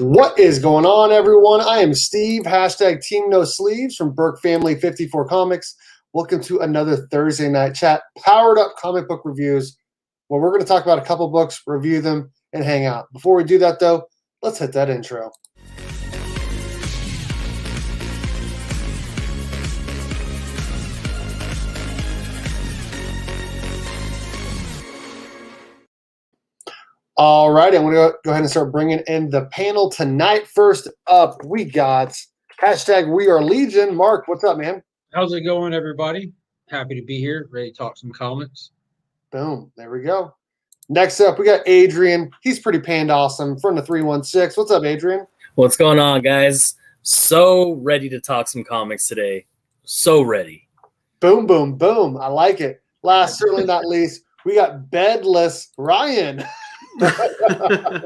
What is going on, everyone? I am Steve, hashtag Team No Sleeves from Burke Family 54 Comics. Welcome to another Thursday night chat, powered up comic book reviews, where we're going to talk about a couple books, review them, and hang out. Before we do that, though, let's hit that intro. All right, I'm going to go ahead and start bringing in the panel tonight. First up, we got hashtag We Are Legion. Mark, what's up, man? How's it going, everybody? Happy to be here, ready to talk some comics. Boom, there we go. Next up, we got Adrian. He's pretty panned awesome from the 316. What's up, Adrian? What's going on, guys? So ready to talk some comics today. So ready. Boom, boom, boom. I like it. Last, certainly not least, we got Bedless Ryan.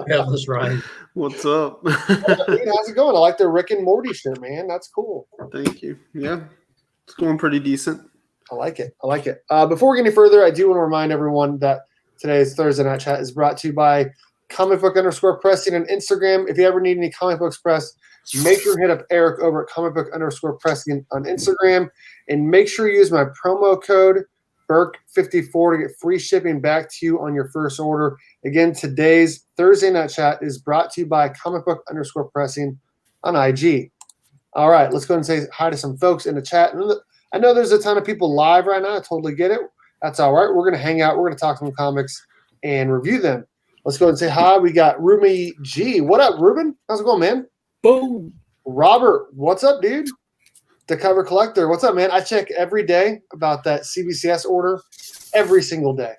Bedless Ryan. What's up? How's it going? I like the Rick and Morty shirt, man. That's cool. Thank you. Yeah, it's going pretty decent. I like it. I like it. Before we get any further, I do want to remind everyone that today's Thursday Night Chat is brought to you by _Pressing on Instagram. If you ever need any comic books pressed, make sure to hit up Eric over at _Pressing on Instagram. And make sure you use my promo code Burke54 to get free shipping back to you on your first order. Again, today's Thursday Night Chat is brought to you by _Pressing on IG. All right, let's go ahead and say hi to some folks in the chat. I know there's a ton of people live right now. I totally get it. That's all right. We're going to hang out. We're going to talk some comics and review them. Let's go ahead and say hi. We got Rumi G. What up, Ruben? How's it going, man? Boom. Robert, what's up, dude? The Cover Collector. What's up, man? I check every day about that CBCS order every single day,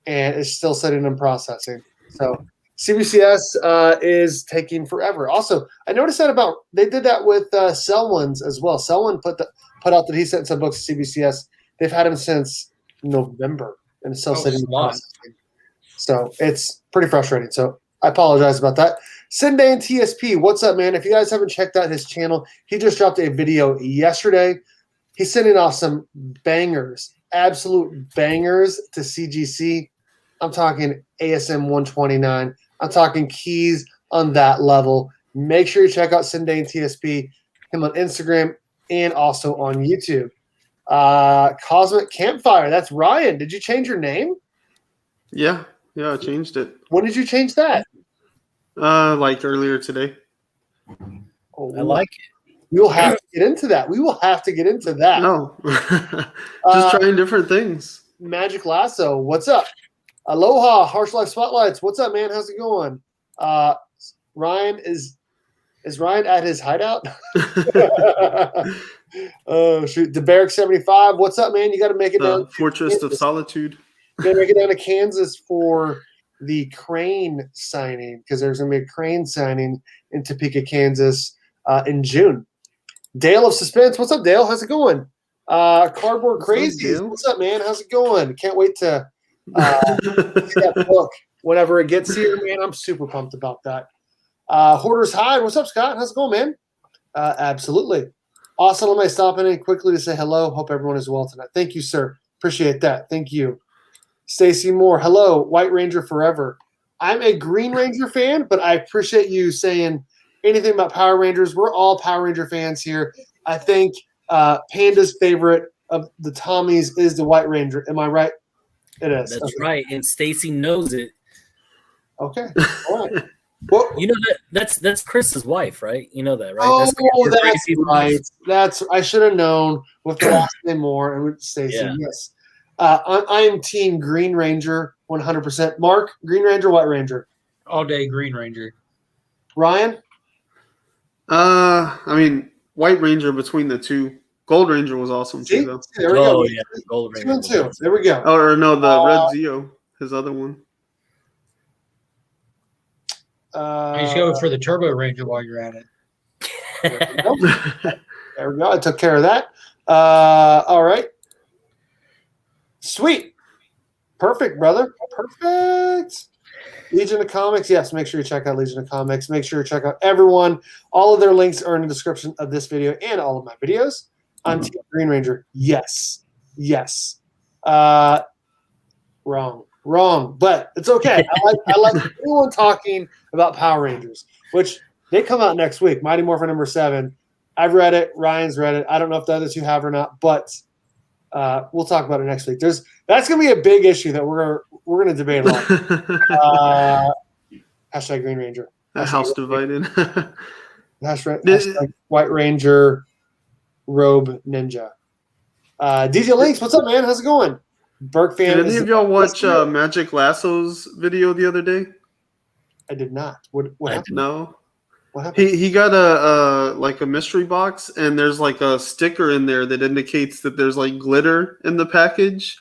and it's still sitting and processing. So CBCS is taking forever. Also, I noticed that they did that with Selwyn's as well. Selwyn put out that he sent some books to CBCS. They've had them since November, and it's still sitting and processing. So it's pretty frustrating. So I apologize about that. Sunday and TSP, what's up, man? If you guys haven't checked out his channel, he just dropped a video yesterday. He's sending off some bangers, absolute bangers to CGC. I'm talking ASM 129. I'm talking keys on that level. Make sure you check out Sunday and TSP, him on Instagram and also on YouTube. Cosmic Campfire, that's Ryan. Did you change your name? Yeah, I changed it. When did you change that? Like earlier today. Oh, I like it. We will have to get into that. No, just trying different things. Magic Lasso, what's up? Aloha, Harsh Life Spotlights, what's up, man? How's it going? Ryan is Ryan at his hideout? Oh shoot, the Barrack 75, what's up, man? You got to make it down. Fortress of Solitude. You got to make it down to Kansas for the Crane signing, because there's going to be a Crane signing in Topeka, Kansas in June. Dale of Suspense, what's up, Dale? How's it going? Cardboard Crazies, what's up, man? How's it going? Can't wait to see that book whenever it gets here, man. I'm super pumped about that. Hoarder's Hide, what's up, Scott? How's it going, man? Absolutely. Also, let me stop in quickly to say hello. Hope everyone is well tonight. Thank you, sir. Appreciate that. Thank you. Stacy Moore, hello, White Ranger forever. I'm a Green Ranger fan, but I appreciate you saying anything about Power Rangers. We're all Power Ranger fans here. I think Panda's favorite of the Tommies is the White Ranger. Am I right? It is. That's right, and Stacy knows it. Okay. All right. Well, you know that's Chris's wife, right? You know that, right? Oh, that's right. I should have known with the last name more and with Stacy. Yeah. Yes. I am Team Green Ranger 100%. Mark, Green Ranger, White Ranger? All day Green Ranger. Ryan? I mean, White Ranger between the two. Gold Ranger was awesome too, though. There we go. Yeah, Gold Ranger. 2 and 2. There we go. Oh, or no, the Red Zeo, his other one. You should go for the Turbo Ranger while you're at it. There we go. I took care of that. All right. Sweet. Perfect, brother. Perfect. Legion of Comics. Yes, make sure you check out Legion of Comics. Make sure you check out everyone. All of their links are in the description of this video and all of my videos. I'm Team Green Ranger. Yes. Wrong. But it's okay. I like everyone talking about Power Rangers, which They come out next week. Mighty Morphin #7. I've read it. Ryan's read it. I don't know if the others you have or not, but we'll talk about it next week. That's going to be a big issue that we're gonna debate a lot. Hashtag Green Ranger. The house divided. Hashtag White Ranger, Robe Ninja. DJ Links, what's up, man? How's it going? Burke fan. Did any of y'all watch Magic Lasso's video the other day? I did not. What happened? No. What happened? He got a mystery box, and there's like a sticker in there that indicates that there's like glitter in the package,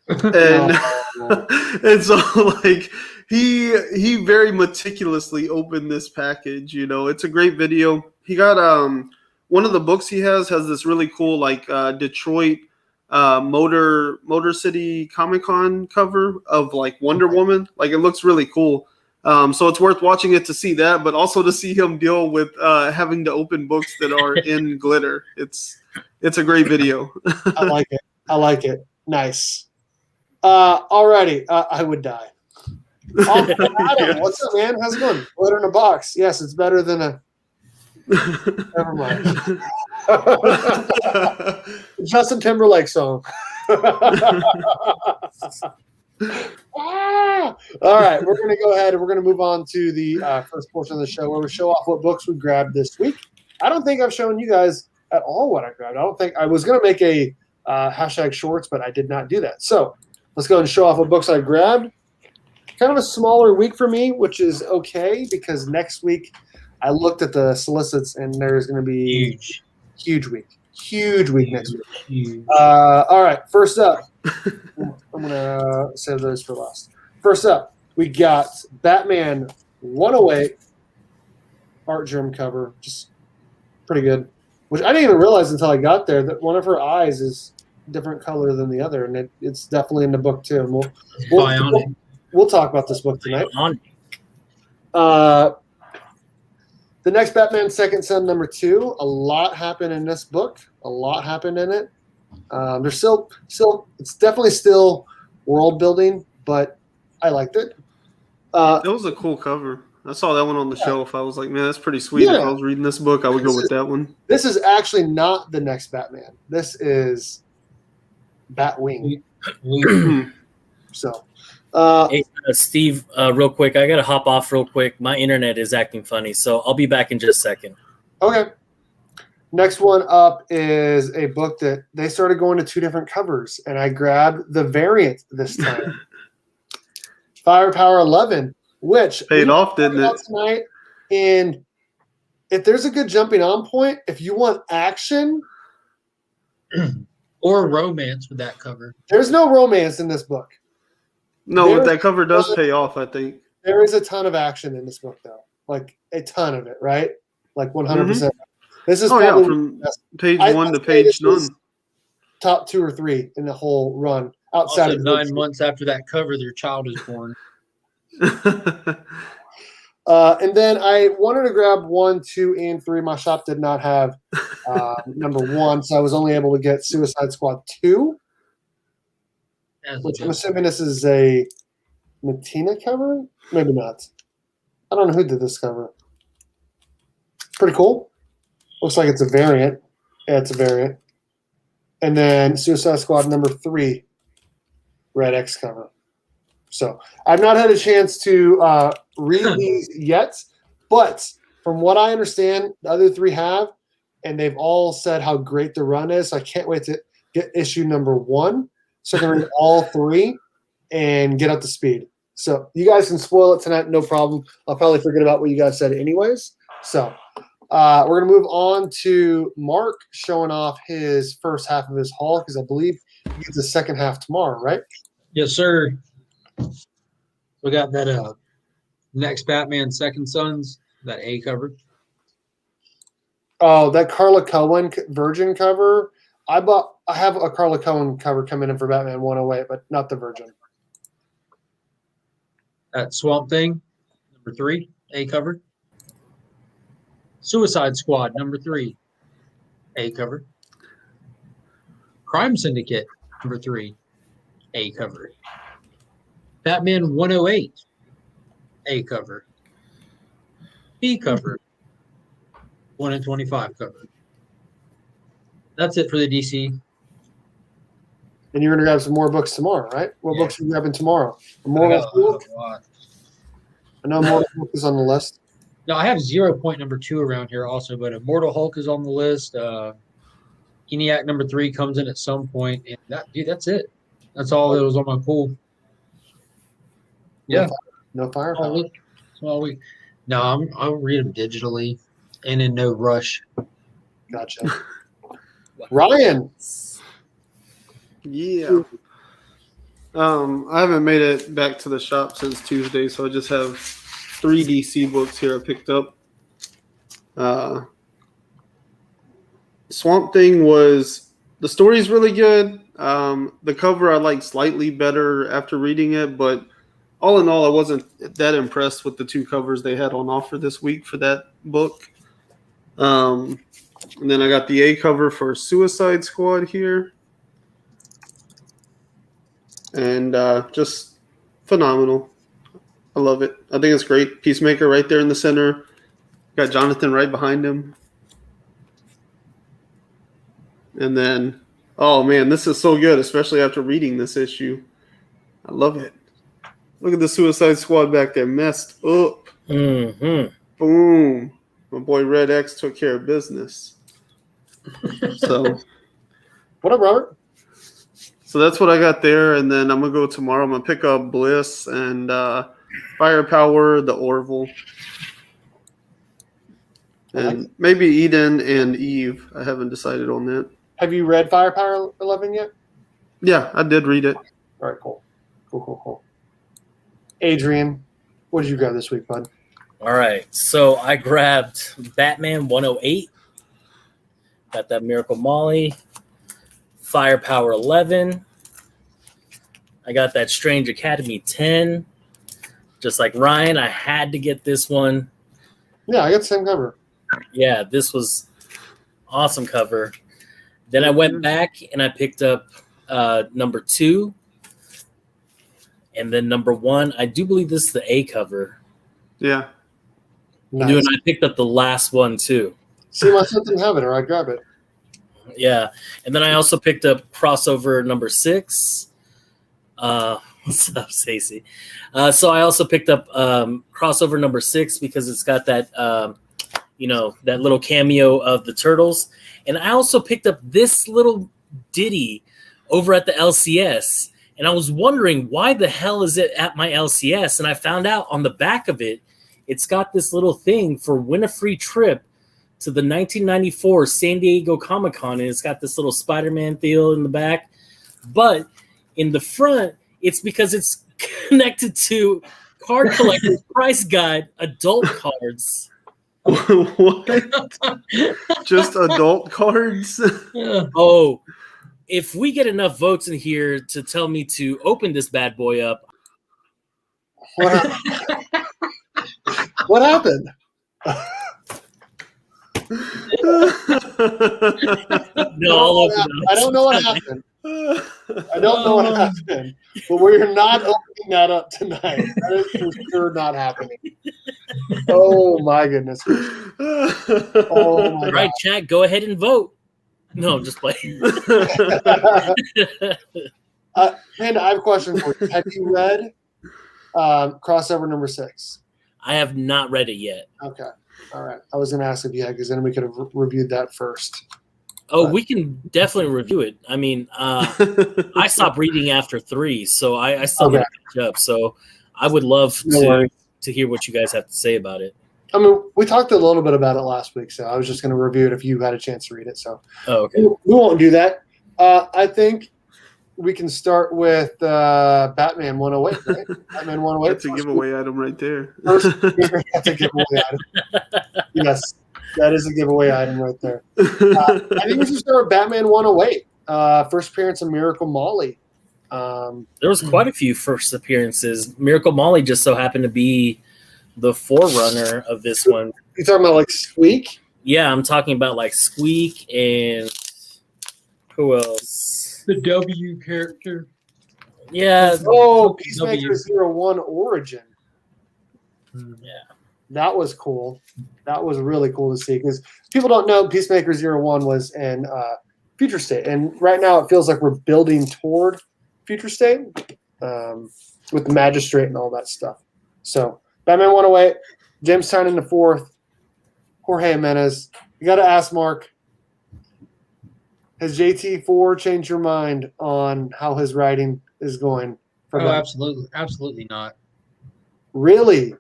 and and so like he very meticulously opened this package. You know, it's a great video. He got one of the books he has this really cool like Detroit Motor City Comic-Con cover of like Wonder Woman. Like it looks really cool. So it's worth watching it to see that, but also to see him deal with having to open books that are in glitter. It's a great video. I like it. Nice. Alrighty. I would die. Adam, Yes. What's up, man? How's it going? Glitter in a box. Yes, it's better than a. Never mind. Justin Timberlake song. All right, we're going to go ahead and we're going to move on to the first portion of the show where we show off what books we grabbed this week. I don't think I've shown you guys at all what I grabbed. I don't think I was going to make a hashtag shorts, but I did not do that. So let's go and show off what books I grabbed. Kind of a smaller week for me, which is okay because next week I looked at the solicits and there's going to be huge week next week. Huge. All right, first up, I'm going to save those for last. First up, we got Batman 108 art germ cover, just pretty good, which I didn't even realize until I got there that one of her eyes is different color than the other, and it's definitely in the book too. And we'll talk about this book tonight. The next Batman Second Son #2. A lot happened in this book. A lot happened in it. There's still it's definitely still world building, but I liked it. That was a cool cover. I saw that one on the shelf. I was like, man, that's pretty sweet. Yeah. If I was reading this book, I would go with that one. This is actually not the next Batman. This is Batwing. So, Hey, Steve, real quick, I got to hop off real quick. My internet is acting funny, so I'll be back in just a second. okay. Next one up is a book that they started going to 2 different covers, and I grabbed the variant this time. Firepower 11, which Paid off, didn't it? tonight. And if there's a good jumping on point, if you want action, Or romance with that cover. there's no romance in this book. No, that cover does pay off, I think. There is a ton of action in this book, though. Like a ton of it, right? Like 100%. This is probably from the best. page I'd 1 to say page this none. is top 2 or 3 in the whole run. Outside Also, of 9 months after that cover, their child is born. And then I wanted to grab 1, 2, and 3. My shop did not have #1, so I was only able to get Suicide Squad 2, which I'm assuming this is a Matina cover? Maybe not. I don't know who did this cover. Pretty cool. Looks like it's a variant. Yeah, it's a variant. And then Suicide Squad #3, Red X cover. So I've not had a chance to read these yet, but from what I understand, the other 3 have, and they've all said how great the run is. So I can't wait to get issue #1 so I can read all 3 and get up to speed. So you guys can spoil it tonight, no problem. I'll probably forget about what you guys said anyways. So we're going to move on to Mark showing off his first half of his haul because I believe he gets the second half tomorrow, right? Yes, sir. We got that next Batman Second Sons, that A cover. Oh, that Carla Cohen Virgin cover. I have a Carla Cohen cover coming in for Batman 108, but not the Virgin. That Swamp Thing, #3, A cover. Suicide Squad, #3, A cover. Crime Syndicate, #3, A cover. Batman 108, A cover. B cover. 1 in 25 cover. That's it for the DC. And you're gonna grab some more books tomorrow, right? What Yeah. books are you grabbing tomorrow? I Immortal got Hulk. a lot. I know Immortal Hulk is on the list. No, I have 0 number 2 around here also, but Immortal Hulk is on the list. ENIAC number 3 comes in at some point, and that's it. That's all that was on my pool. Yeah. No firepower. All week. No, I'll read them digitally and in no rush. Gotcha. Ryan. Yeah. I haven't made it back to the shop since Tuesday, so I just have 3 DC books here I picked up. Swamp Thing the story's really good. The cover I like slightly better after reading it, but all in all, I wasn't that impressed with the 2 covers they had on offer this week for that book. And then I got the A cover for Suicide Squad here. And just phenomenal. I love it. I think it's great. Peacemaker right there in the center. Got Jonathan right behind him. And then, oh man, this is so good, especially after reading this issue. I love it. Look at the Suicide Squad back there, messed up. Mm-hmm. Boom. My boy Red X took care of business. So, What up, Robert? so that's what I got there. And then I'm going to go tomorrow. I'm going to pick up Bliss and Firepower, the Orville. And maybe Eden and Eve. I haven't decided on that. Have you read Firepower 11 yet? Yeah, I did read it. All right, cool. Adrian, what did you grab this week, bud? All right. So I grabbed Batman 108. Got that Miracle Molly. Firepower 11. I got that Strange Academy 10. Just like Ryan, I had to get this one. Yeah, I got the same cover. Yeah, this was awesome cover. Then I went back and I picked up number 2. And then number 1, I do believe this is the A cover. Yeah. Nice. And I picked up the last one too. See, my son didn't have it, or I'd grab it. Yeah. And then I also picked up crossover number 6. What's up, Stacey? So I also picked up crossover number 6 because it's got that, that little cameo of the Turtles. And I also picked up this little ditty over at the LCS. And I was wondering, why the hell is it at my LCS? And I found out on the back of it, it's got this little thing for win a free trip to the 1994 San Diego Comic-Con. And it's got this little Spider-Man feel in the back. But in the front, it's because it's connected to Card Collector's Price Guide adult cards. What? Just adult cards? Oh, if we get enough votes in here to tell me to open this bad boy up. What happened? No, I'll open it up. I don't know what happened. I don't know what happened. But we're not opening that up tonight. That is for sure not happening. Oh my goodness. Oh my All right, chat, go ahead and vote. No, I'm just playing. Panda, I have a question for you. Have you read crossover number 6? I have not read it yet. Okay. All right. I was going to ask if you had, because then we could have reviewed that first. Oh, we can definitely review it. I mean, I stopped reading after 3, so I still got to catch up. So I would love to hear what you guys have to say about it. I mean, we talked a little bit about it last week, so I was just going to review it if you had a chance to read it. So okay. We won't do that. I think we can start with Batman 108, right? Batman 108. That's a giveaway item right there. That's a giveaway item. Yes, that is a giveaway item right there. I think we should start with Batman 108. First appearance of Miracle Molly. There was quite a few first appearances. Miracle Molly just so happened to be the forerunner of this one. You talking about like Squeak? Yeah, I'm talking about like Squeak and who else? The W character. Yeah. Oh, Peacemaker 01 Origin. Yeah. That was cool. That was really cool to see because people don't know Peacemaker 01 was in Future State, and right now it feels like we're building toward Future State with the Magistrate and all that stuff. So Batman 108, James Tynion the fourth, Jorge Jimenez. You got to ask Mark, has JT4 changed your mind on how his writing is going? Oh, absolutely, absolutely not. Really?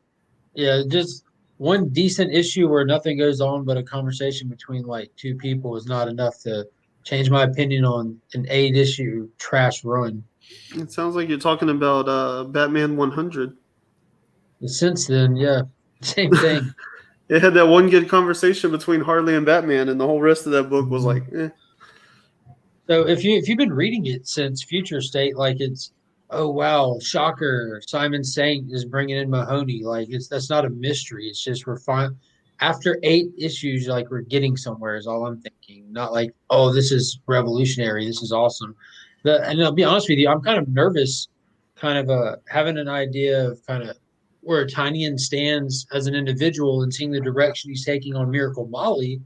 Yeah, just one decent issue where nothing goes on but a conversation between like two people is not enough to change my opinion on an 8-issue trash run. It sounds like you're talking about Batman 100. And since then, yeah, same thing. It had that one good conversation between Harley and Batman, and the whole rest of that book was like, eh. So if you've been reading it since Future State, like it's, oh wow, shocker, Simon Saint is bringing in Mahoney. Like that's not a mystery. It's just we're fine. After 8 issues, like we're getting somewhere is all I'm thinking. Not like, oh, this is revolutionary. This is awesome. And I'll be honest with you, I'm kind of nervous, kind of having an idea of kind of where Tynion stands as an individual and seeing the direction he's taking on Miracle Molly,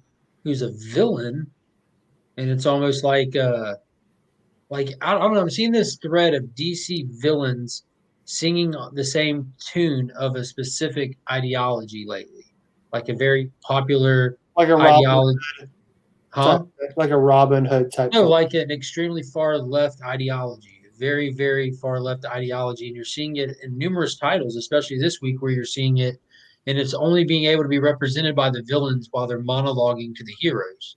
who's a villain. And it's almost like I don't know. I'm seeing this thread of DC villains singing the same tune of a specific ideology lately, like a very popular Like a ideology. Like a Robin Hood type. No, like an extremely far left ideology, a very, very far left ideology. And you're seeing it in numerous titles, especially this week where you're seeing it. And it's only being able to be represented by the villains while they're monologuing to the heroes.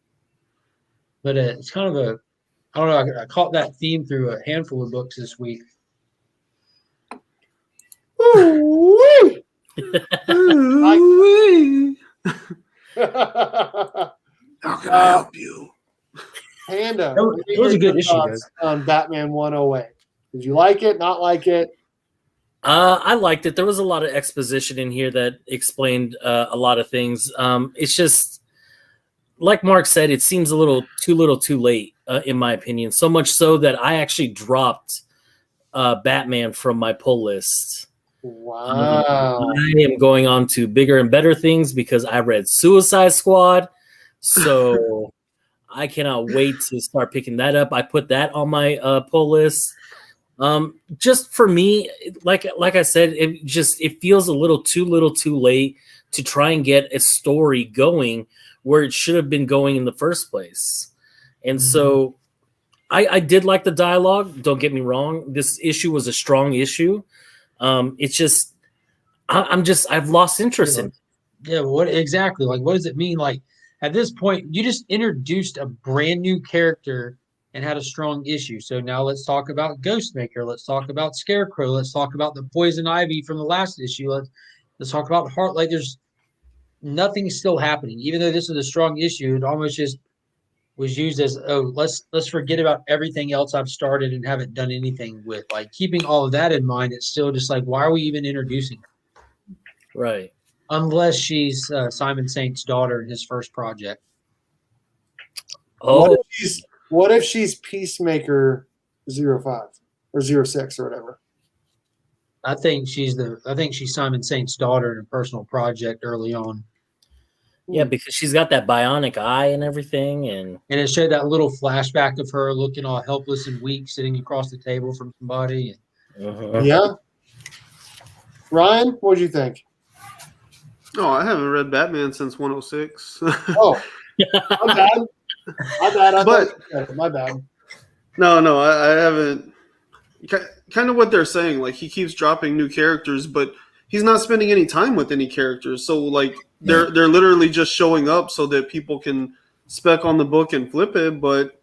But it's kind of I don't know, I caught that theme through a handful of books this week. Ooh-wee! How can I help you? Panda, It was a good issue, on Batman 108. Did you like it? Not like it? I liked it. There was a lot of exposition in here that explained a lot of things. It's just like Mark said, it seems a little too late, in my opinion. So much so that I actually dropped Batman from my pull list. Wow. I am going on to bigger and better things because I read Suicide Squad. So I cannot wait to start picking that up. I put that on my pull list. Just for me, like I said, it feels a little too late to try and get a story going where it should have been going in the first place. And so I did like the dialogue. Don't get me wrong. This issue was a strong issue. It's just, I've lost interest in it. Yeah, what exactly? Like, what does it mean? Like, at this point, you just introduced a brand new character and had a strong issue. So now let's talk about Ghostmaker. Let's talk about Scarecrow. Let's talk about the Poison Ivy from the last issue. Let's talk about Heart. Like, there's nothing still happening. Even though this is a strong issue, it almost just was used as, oh, let's forget about everything else I've started and haven't done anything with. Like, keeping all of that in mind, it's still just like, why are we even introducing her? Right. Unless she's Simon Saint's daughter in his first project. Oh, What if she's Peacemaker 05 or 06 or whatever? I think she's Simon Saint's daughter in a personal project early on. yeah, because she's got that bionic eye and everything, and And it showed that little flashback of her looking all helpless and weak, sitting across the table from somebody. Yeah. Ryan, what do you think? Oh, I haven't read Batman since 106. Oh, my bad. My bad. No, I haven't. Kind of what they're saying, like he keeps dropping new characters, but he's not spending any time with any characters. So like they're literally just showing up so that people can spec on the book and flip it, but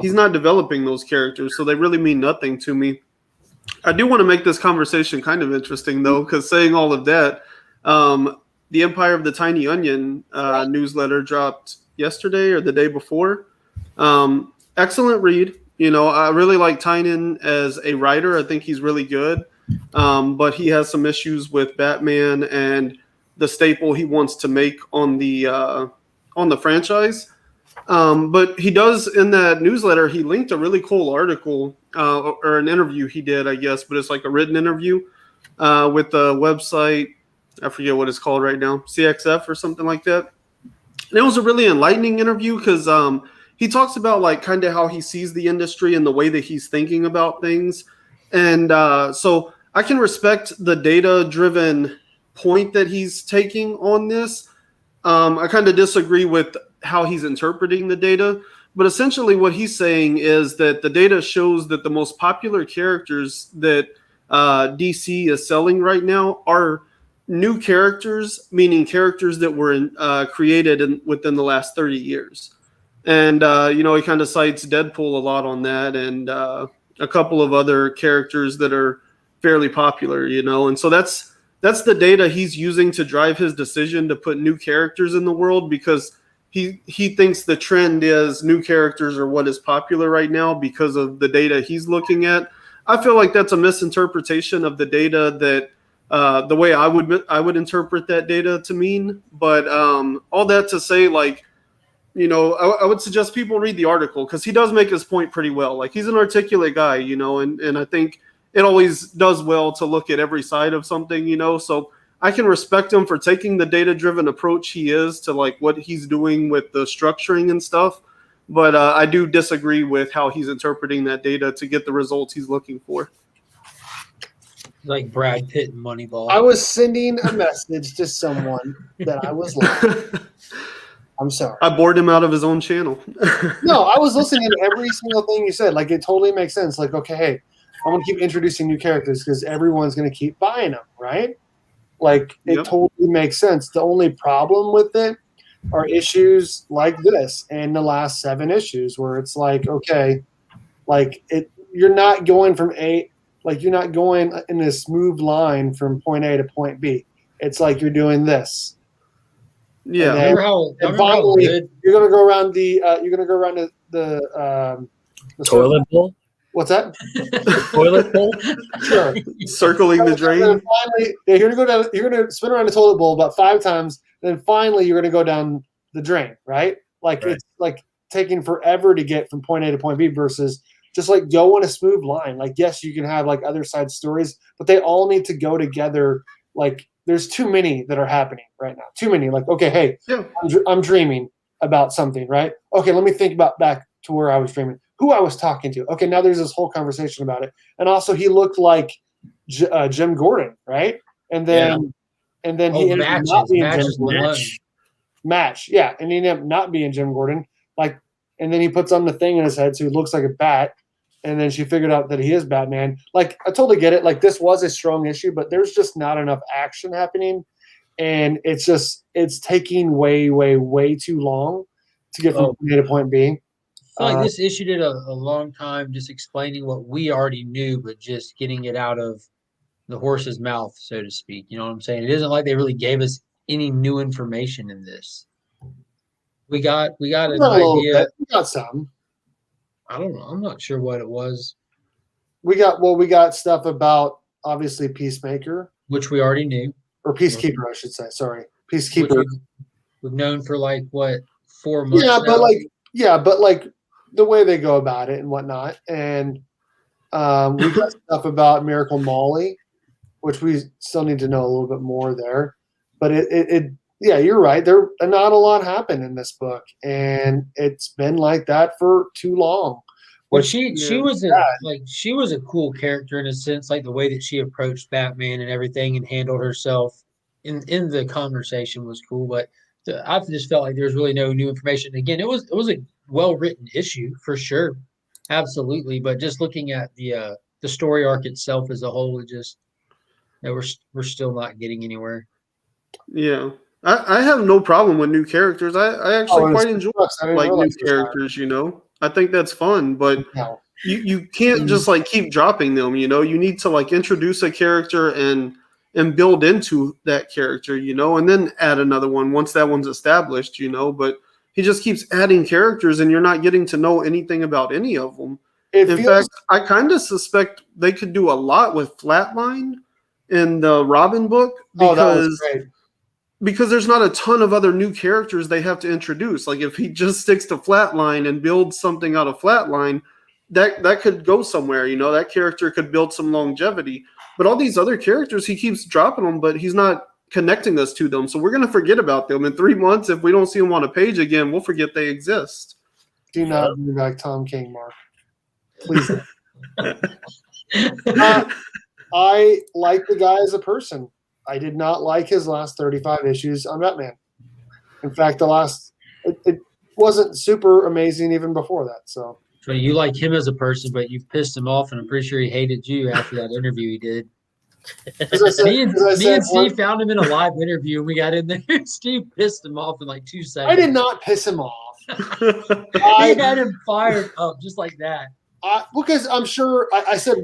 he's not developing those characters, so they really mean nothing to me. I do want to make this conversation kind of interesting though, because saying all of that, the Empire of the Tiny Onion newsletter dropped yesterday or the day before. Excellent read. You know, I really like Tynion as a writer. I think he's really good. But he has some issues with Batman and the staple he wants to make on the franchise. But he does, in that newsletter, he linked a really cool article or an interview he did, I guess, but it's like a written interview with the website I forget what it's called right now, CXF or something like that. And it was a really enlightening interview because he talks about like kind of how he sees the industry and the way that he's thinking about things. And so I can respect the data-driven point that he's taking on this. I kind of disagree with how he's interpreting the data. But essentially what he's saying is that the data shows that the most popular characters that DC is selling right now are new characters, meaning characters that were created within the last 30 years. And, he kind of cites Deadpool a lot on that and a couple of other characters that are fairly popular, And so that's the data he's using to drive his decision to put new characters in the world because he thinks the trend is new characters are what is popular right now because of the data he's looking at. I feel like that's a misinterpretation of the data that the way I would interpret that data to mean. But all that to say, like, I would suggest people read the article because he does make his point pretty well. Like he's an articulate guy, and I think it always does well to look at every side of something, So I can respect him for taking the data-driven approach he is to like what he's doing with the structuring and stuff. But I do disagree with how he's interpreting that data to get the results he's looking for. Like Brad Pitt and Moneyball. I was sending a message to someone that I was like, I'm sorry. I bored him out of his own channel. No, I was listening to every single thing you said. Like, it totally makes sense. Like, okay, hey, I'm going to keep introducing new characters because everyone's going to keep buying them, right? Like, it totally makes sense. The only problem with it are issues like this and the last 7 issues where it's like, okay, like you're not going from you're not going in a smooth line from point A to point B. It's like you're doing this. Yeah. And finally, you're gonna go around the toilet bowl. What's that? Toilet bowl. Sure. Circling the drain. Finally, you're gonna go down. You're gonna spin around the toilet bowl about 5 times. Then finally, you're gonna go down the drain. Right? Like It's like taking forever to get from point A to point B versus just like go on a smooth line. Like, yes, you can have like other side stories, but they all need to go together. Like, there's too many that are happening right now. Too many. Like, okay, hey, I'm dreaming about something, right? Okay, let me think about back to where I was dreaming, who I was talking to. Okay, now there's this whole conversation about it. And also, he looked like Jim Gordon, right? And then he ended up not being Jim Gordon. Match, yeah. And he ended up not being Jim Gordon. Like, and then he puts on the thing in his head, so he looks like a bat. And then she figured out that he is Batman. Like, I totally get it. Like, this was a strong issue, but there's just not enough action happening. And it's taking way, way, way too long to get from point A to point B. I feel like this issue did a long time just explaining what we already knew, but just getting it out of the horse's mouth, so to speak. You know what I'm saying? It isn't like they really gave us any new information in this. We got an idea. We got some. I don't know. I'm not sure what it was. We got stuff about obviously Peacemaker, which we already knew, or Peacekeeper, I should say. Sorry, Peacekeeper. We've known for like what 4 months. Yeah, but like the way they go about it and whatnot, and we got stuff about Miracle Molly, which we still need to know a little bit more there. But yeah, you're right. There not a lot happened in this book, and it's been like that for too long. Well, she was a cool character in a sense, like the way that she approached Batman and everything, and handled herself in the conversation was cool. But I just felt like there was really no new information. Again, it was a well written issue for sure, absolutely. But just looking at the story arc itself as a whole, we're still not getting anywhere. Yeah. I have no problem with new characters. I actually quite enjoy like new characters, I think that's fun, but you can't just like keep dropping them, You need to like introduce a character and build into that character, and then add another one once that one's established, But he just keeps adding characters and you're not getting to know anything about any of them. In fact, I kind of suspect they could do a lot with Flatline in the Robin book because there's not a ton of other new characters they have to introduce. Like if he just sticks to Flatline and builds something out of Flatline, that could go somewhere. That character could build some longevity. But all these other characters, he keeps dropping them, but he's not connecting us to them. So we're going to forget about them in 3 months. If we don't see them on a page again, we'll forget they exist. Do not bring back Tom King, Mark. Please. I like the guy as a person. I did not like his last 35 issues on Batman. In fact, it wasn't super amazing even before that. So you like him as a person, but you pissed him off, and I'm pretty sure he hated you after that interview he did. Me and Steve found him in a live interview, and we got in there. Steve pissed him off in like 2 seconds. I did not piss him off. He had him fired up just like that. Because I'm sure I said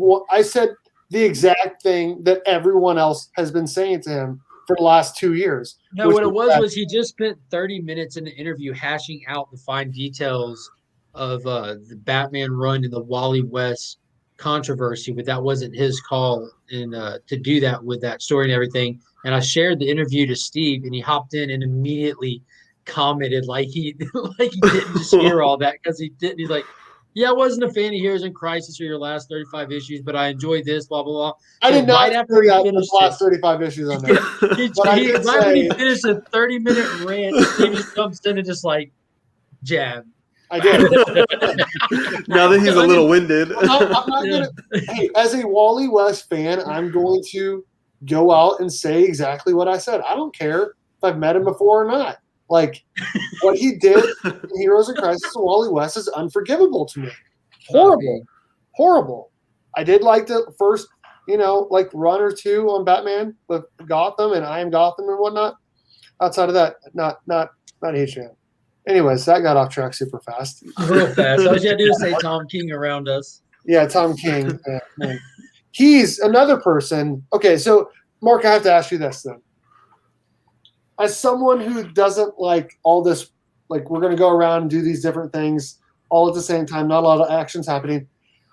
the exact thing that everyone else has been saying to him for the last 2 years. No, what it was he just spent 30 minutes in the interview hashing out the fine details of the Batman run in the Wally West controversy, but that wasn't his call to do that with that story and everything. And I shared the interview to Steve, and he hopped in and immediately commented like he didn't just hear all that, because he didn't. He's like, yeah, I wasn't a fan of Heroes in Crisis or your last 35 issues, but I enjoyed this, blah, blah, blah. I did not after he finished the last 35 issues on that. When he finished a 30-minute rant, he just comes in and just like jab. I did. Now that he's a little winded. I'm not gonna. Hey, as a Wally West fan, I'm going to go out and say exactly what I said. I don't care if I've met him before or not. Like, what he did in Heroes in Crisis and Wally West is unforgivable to me. Horrible. I did like the first, like run or two on Batman with Gotham and I Am Gotham and whatnot. Outside of that, not a huge fan. Anyways, that got off track super fast. Real fast. All you gotta do is say Tom King around us. Yeah, Tom King. He's another person. Okay, so Mark, I have to ask you this then. As someone who doesn't like all this, like we're going to go around and do these different things all at the same time, not a lot of actions happening.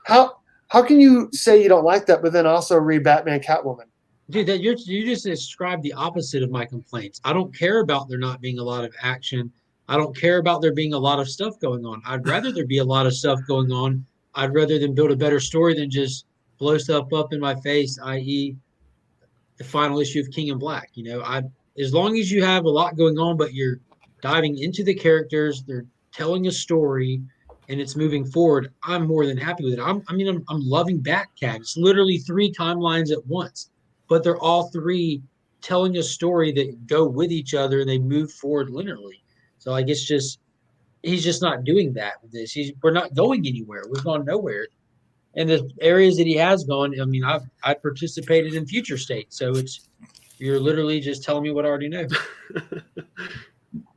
How can you say you don't like that, but then also read Batman Catwoman? Dude, you just described the opposite of my complaints. I don't care about there not being a lot of action. I don't care about there being a lot of stuff going on. I'd rather there be a lot of stuff going on. I'd rather them build a better story than just blow stuff up in my face, i.e. the final issue of King in Black. As long as you have a lot going on, but you're diving into the characters, they're telling a story, and it's moving forward, I'm more than happy with it. I'm loving Batcat. It's literally 3 timelines at once, but they're all 3 telling a story that go with each other and they move forward linearly. So I guess he's just not doing that with this. We're not going anywhere. We've gone nowhere. And the areas that he has gone, I participated in Future State, so you're literally just telling me what I already know.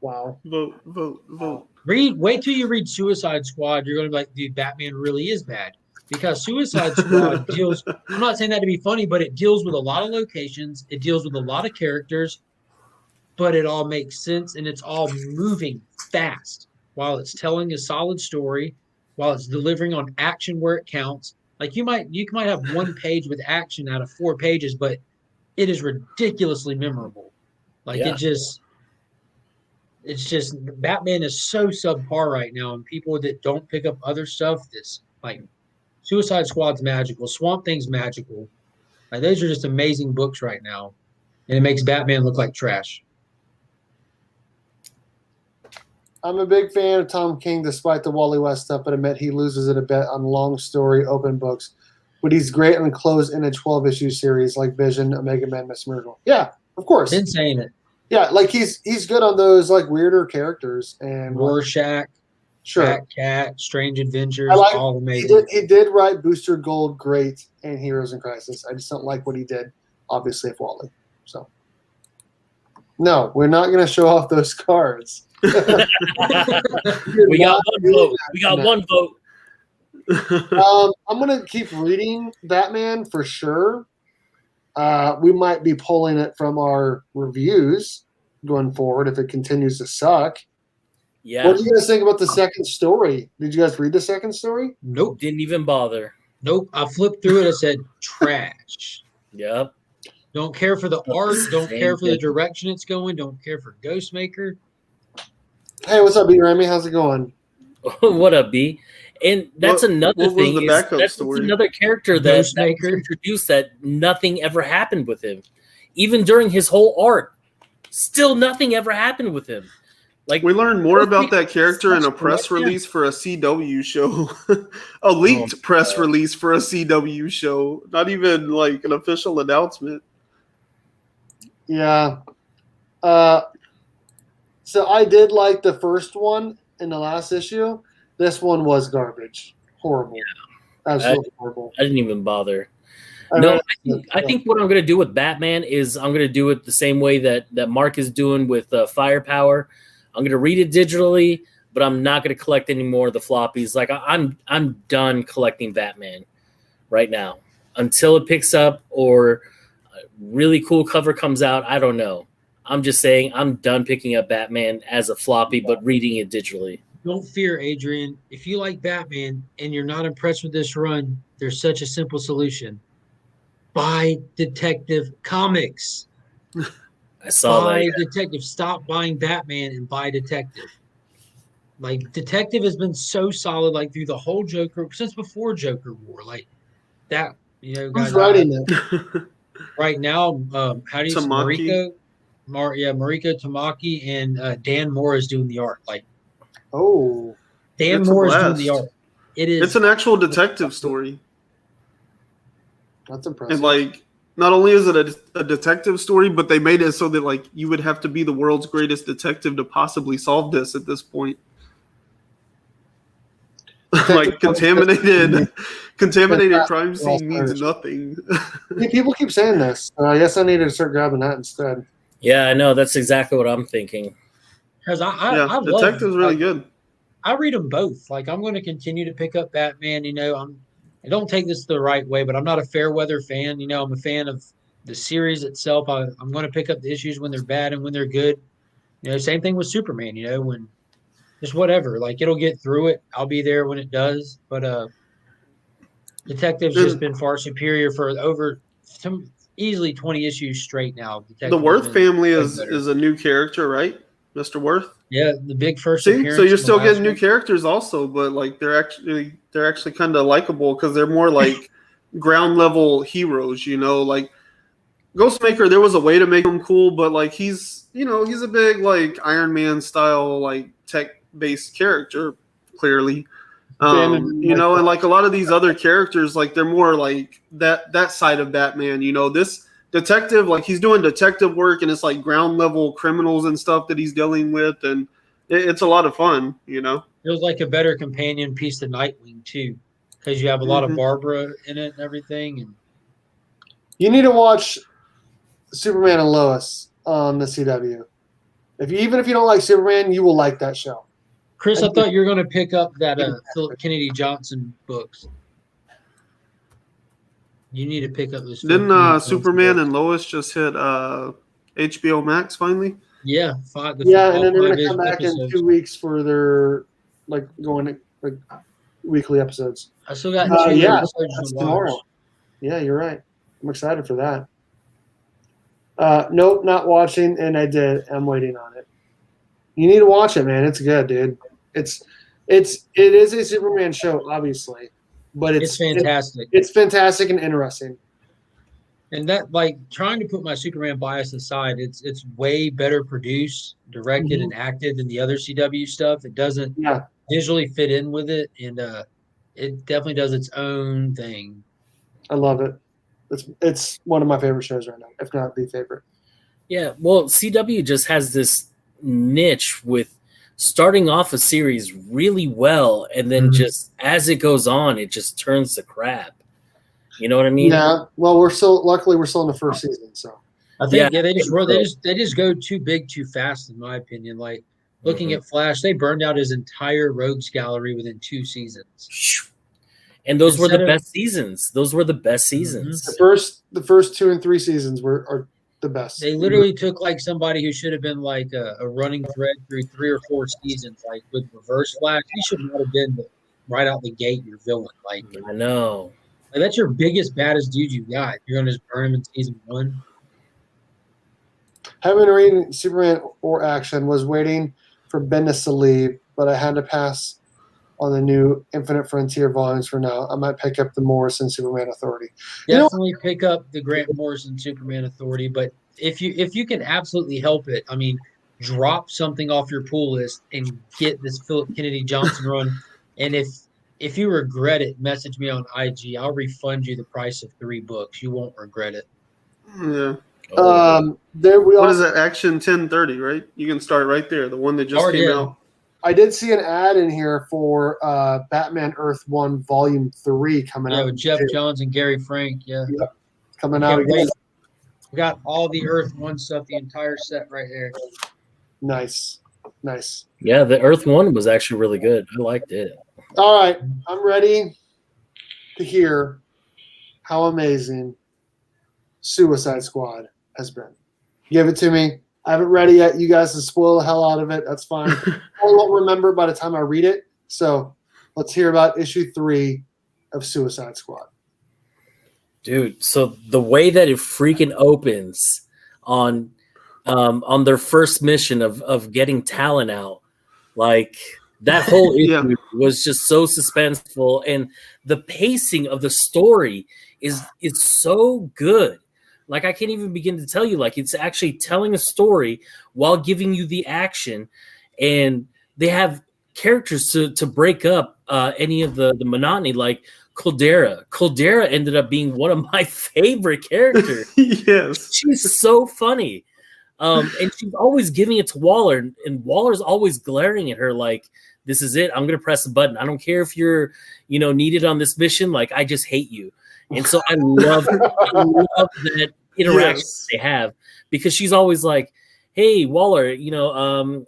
Wow. Vote. Wait till you read Suicide Squad. You're going to be like, dude, Batman really is bad. Because Suicide Squad deals, I'm not saying that to be funny, but it deals with a lot of locations. It deals with a lot of characters, but it all makes sense, and it's all moving fast while it's telling a solid story, while it's delivering on action where it counts. Like you might have 1 page with action out of 4 pages, but it is ridiculously memorable. Like it's just Batman is so subpar right now, and people that don't pick up other stuff, this like Suicide Squad's magical, Swamp Thing's magical. Like those are just amazing books right now, and it makes Batman look like trash. I'm a big fan of Tom King, despite the Wally West stuff, but I admit he loses it a bit on long story open books. But he's great on closed-ended 12-issue series like Vision, Omega Man, Miss Miracle. Yeah, of course. Been saying it. Yeah, like he's good on those like weirder characters and Rorschach, Cat, Strange Adventures, all amazing. He did write Booster Gold great and Heroes in Crisis. I just don't like what he did, obviously, with Wally. So, no, we're not going to show off those cards. We got 1 vote. We got 1 vote. I'm going to keep reading Batman for sure. We might be pulling it from our reviews going forward if it continues to suck. Yeah. What do you guys think about the second story? Did you guys read the second story? Nope. Didn't even bother. Nope. I flipped through it. I said trash. Yep. Don't care for the art. Don't care for the direction it's going. Don't care for Ghostmaker. Hey, what's up, B. Remy? How's it going? What up, B? And that's another thing. That's another character that's introduced that nothing ever happened with him. even during his whole arc, still nothing ever happened with him. Like we learned more about that character in a press release for a CW show, a leaked press release for a CW show, not even like an official announcement. Yeah. So I did like the first one in the last issue. This one was garbage. Horrible. Absolutely horrible. I didn't even bother. I think what I'm going to do with Batman is I'm going to do it the same way that Mark is doing with Firepower. I'm going to read it digitally, but I'm not going to collect any more of the floppies. Like I'm done collecting Batman right now until it picks up or a really cool cover comes out. I don't know. I'm just saying I'm done picking up Batman as a floppy, but reading it digitally. Don't fear, Adrian. If you like Batman and you're not impressed with this run, there's such a simple solution. Buy Detective Comics. I saw buy that. Detective. Stop buying Batman and buy Detective. Like Detective has been so solid, like through the whole Joker since before Joker War. Like that, Who's guys. writing it? Right now, how do you say Tamaki. Mariko Tamaki and Dan Moore is doing the art. Like Dan It's a Moore is doing blast. the art. It's It's an actual detective story. That's impressive. And like, not only is it a detective story, but they made it so that like you would have to be the world's greatest detective to possibly solve this at this point. Like contaminated crime scene means nothing. People keep saying this. I guess I need to start grabbing that instead. Yeah, I know. That's exactly what I'm thinking. Because I love Detective's really good. I read them both. Like I'm going to continue to pick up Batman. I don't take this the right way, but I'm not a fair weather fan. I'm a fan of the series itself. I'm going to pick up the issues when they're bad and when they're good. Same thing with Superman. When just whatever. Like it'll get through it. I'll be there when it does. But Detective's just been far superior for over easily 20 issues straight now. The Worth family is a new character, right, Mr. Worth? Yeah, the big first See, appearance. so you're still getting new characters also, but like they're actually kind of likable because they're more like ground level heroes. Like Ghostmaker, there was a way to make him cool, but like he's a big like Iron Man style like tech based character clearly. And like a lot of these other characters, like they're more like that side of Batman. This detective, like he's doing detective work and it's like ground level criminals and stuff that he's dealing with, and it's a lot of fun. Feels like a better companion piece to Nightwing too, because you have a lot of Barbara in it and everything. And you need to watch Superman and Lois on the CW. Even if you don't like Superman, you will like that show. Chris, I thought you were going to pick up that Philip Kennedy Johnson books. You need to pick up this. Didn't Superman and Lois just hit HBO Max finally? Yeah, and then they're going to come back in 2 weeks for their weekly episodes. I still got 2 episodes to tomorrow. watch. Yeah, you're right. I'm excited for that. Nope, not watching, and I did. I'm waiting on it. You need to watch it, man. It's good, dude. It is a Superman show, obviously, but it's fantastic. It's fantastic and interesting. And that, like, trying to put my Superman bias aside, it's way better produced, directed, and acted than the other CW stuff. It doesn't visually fit in with it, and it definitely does its own thing. I love it. It's one of my favorite shows right now, if not the favorite. Yeah, well, CW just has this niche with starting off a series really well, and then just as it goes on, it just turns to crap. You know what I mean? Yeah. Well, luckily we're still in the first season, so I think they just go too big too fast, in my opinion. Like looking at Flash, they burned out his entire Rogues gallery within 2 seasons. And those were the best seasons. The first 2 and 3 seasons are the best. They literally took like somebody who should have been like a running thread through 3 or 4 seasons, like with Reverse Flash. He should not have been right out the gate your villain. Like I know. Like, that's your biggest, baddest dude you got. You're gonna just burn him in season 1. Haven't read Superman or Action. Was waiting for Bendis to leave, but I had to pass on the new Infinite Frontier volumes for now. I might pick up the Morrison Superman Authority. Definitely pick up the Grant Morrison Superman Authority, but if you can absolutely help it, I mean, drop something off your pool list and get this Philip Kennedy Johnson run. And if you regret it, message me on IG. I'll refund you the price of 3 books. You won't regret it. Yeah. There we What is also that? Action 1030, right? You can start right there. The one that just came out. I did see an ad in here for Batman Earth 1 Volume 3 coming out. Yeah, with Jeff Johns and Gary Frank. Yeah. Yep. Coming out again. We got all the Earth 1 stuff, the entire set right there. Nice. Yeah, the Earth 1 was actually really good. I liked it. All right. I'm ready to hear how amazing Suicide Squad has been. Give it to me. I haven't read it yet. You guys can spoil the hell out of it. That's fine. I won't remember by the time I read it. So let's hear about issue 3 of Suicide Squad. Dude, so the way that it freaking opens on their first mission of getting Talon out, like that whole issue was just so suspenseful, and the pacing of the story is so good. Like, I can't even begin to tell you. Like, it's actually telling a story while giving you the action, and they have characters to break up any of the monotony, like Caldera. Caldera ended up being one of my favorite characters. Yes. She's so funny. And she's always giving it to Waller, and Waller's always glaring at her like, this is it. I'm going to press a button. I don't care if you're, needed on this mission. Like, I just hate you. And so I love that interaction they have, because she's always like, hey, Waller,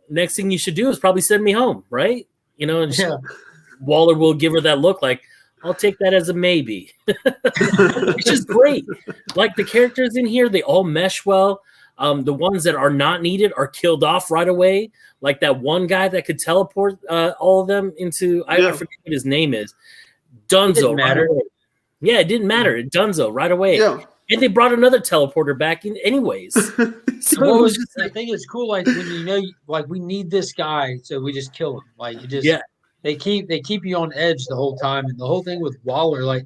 next thing you should do is probably send me home, right? And Waller will give her that look like, I'll take that as a maybe. Which is great. Like, the characters in here, they all mesh well. The ones that are not needed are killed off right away. Like that one guy that could teleport all of them into, I forget what his name is. Dunzo. It didn't matter. Yeah, it didn't matter. Dunzo right away. Yeah. And they brought another teleporter back in anyways. So I think it's cool, like when like we need this guy, so we just kill him. Like you just they keep you on edge the whole time. And the whole thing with Waller, like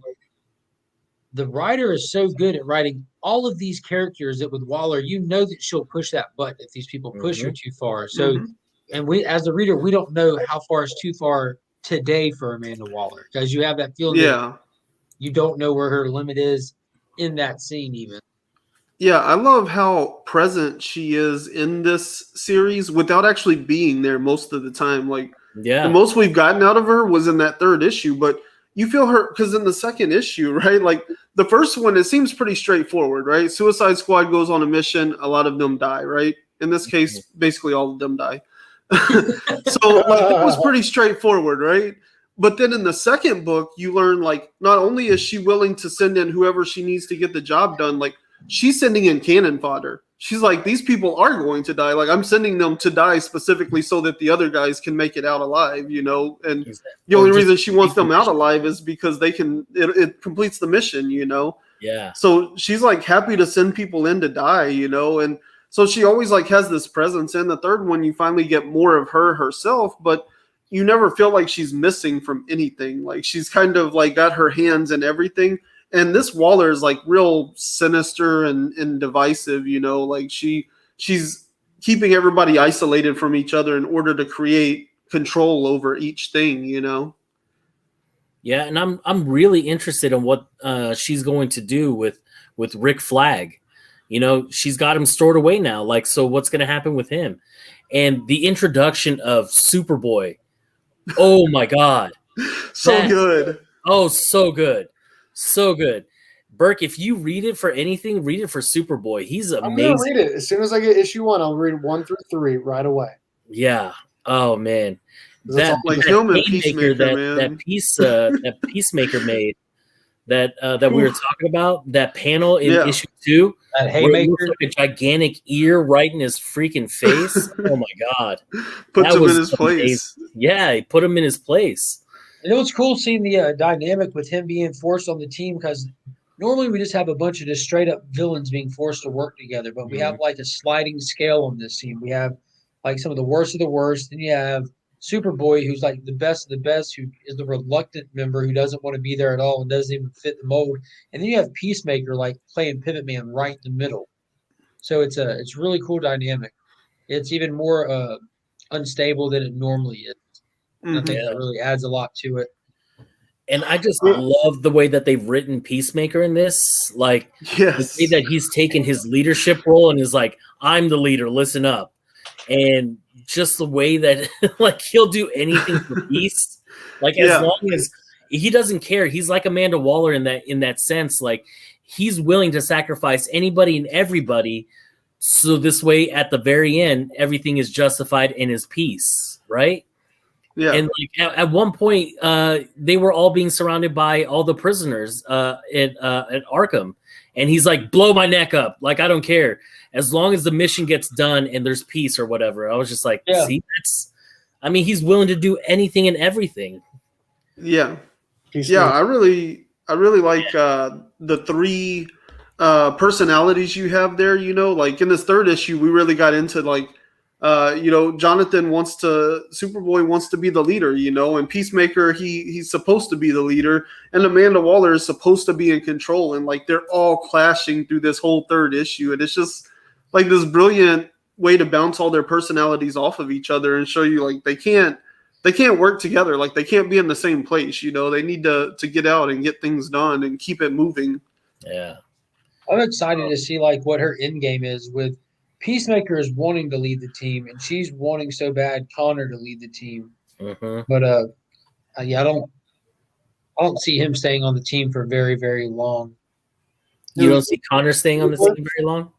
the writer is so good at writing all of these characters that with Waller, that she'll push that button if these people push her too far. So and we as the reader, we don't know how far is too far today for Amanda Waller, because you have that feeling that you don't know where her limit is in that scene even. Yeah, I love how present she is in this series without actually being there most of the time. Like, the most we've gotten out of her was in that 3rd issue, but you feel her because in the 2nd issue, right? Like the first one, it seems pretty straightforward, right? Suicide Squad goes on a mission, a lot of them die, right? In this case, basically all of them die. So like that was pretty straightforward, right? But then in the 2nd book, you learn like not only is she willing to send in whoever she needs to get the job done, like she's sending in cannon fodder. She's like, these people are going to die. Like, I'm sending them to die specifically so that the other guys can make it out alive, And the only reason she wants them out alive is because it completes the mission, Yeah. So she's like happy to send people in to die, And so she always like has this presence. In the 3rd one, you finally get more of her herself, but you never feel like she's missing from anything. Like, she's kind of like got her hands in everything. And this Waller is like real sinister and divisive, like she's keeping everybody isolated from each other in order to create control over each thing, Yeah, and I'm really interested in what she's going to do with Rick Flag. She's got him stored away now. Like, so what's going to happen with him? And the introduction of Superboy. Oh my God. Good. Oh, so good. So good. Burke, if you read it for anything, read it for Superboy. He's amazing. I'm going to read it. As soon as I get issue 1, I'll read 1 through 3 right away. Yeah. Oh, man. That Peacemaker, that Peacemaker made, that we were talking about, that panel in issue 2, that Haymaker, like a gigantic ear right in his freaking face. Oh, my God. Puts him in his place. Yeah, he put him in his place. And it was cool seeing the dynamic with him being forced on the team, because normally we just have a bunch of just straight up villains being forced to work together, but we have like a sliding scale on this team. We have like some of the worst of the worst. Then you have Superboy, who's like the best of the best, who is the reluctant member who doesn't want to be there at all and doesn't even fit the mold. And then you have Peacemaker like playing pivot man right in the middle. So it's really cool dynamic. It's even more unstable than it normally is. And I think Yeah. that really adds a lot to it. And I just love the way that they've written Peacemaker in this. Like the way Yes. that he's taken his leadership role and is like, I'm the leader, listen up. And just the way that like he'll do anything for peace. Like as Yeah. long as he doesn't care. He's like Amanda Waller in that sense. Like he's willing to sacrifice anybody and everybody. So this way at the very end, everything is justified in his peace, right? Yeah. And like at one point, they were all being surrounded by all the prisoners at Arkham, and he's like, "Blow my neck up! Like I don't care, as long as the mission gets done and there's peace or whatever." I was just like, Yeah. "See, I mean, he's willing to do anything and everything." Yeah. Peacemaker. Yeah, I really like the three personalities you have there. You know, like in this third issue, we really got into like, Jonathan Superboy wants to be the leader. You know, and Peacemaker he's supposed to be the leader, and Amanda Waller is supposed to be in control, and like they're all clashing through this whole third issue, and it's just like this brilliant way to bounce all their personalities off of each other and show you like they can't work together. Like they can't be in the same place. You know, they need to get out and get things done and keep it moving. Yeah, I'm excited to see like what her end game is with Peacemaker is wanting to lead the team, and she's wanting so bad Connor to lead the team. mm-hmm. But yeah, I don't see him staying on the team for very, very long. You don't see Connor staying on the team very long.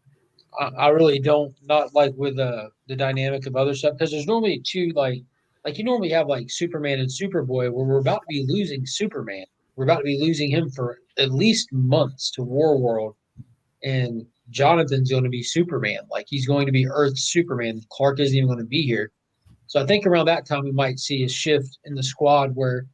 I really don't. Not like with the dynamic of other stuff, because there's normally two like you normally have like Superman and Superboy, where we're about to be losing Superman. We're about to be losing him for at least months to War World, and Jonathan's going to be Superman. Like he's going to be Earth's Superman. Clark isn't even going to be here. So I think around that time we might see a shift in the squad where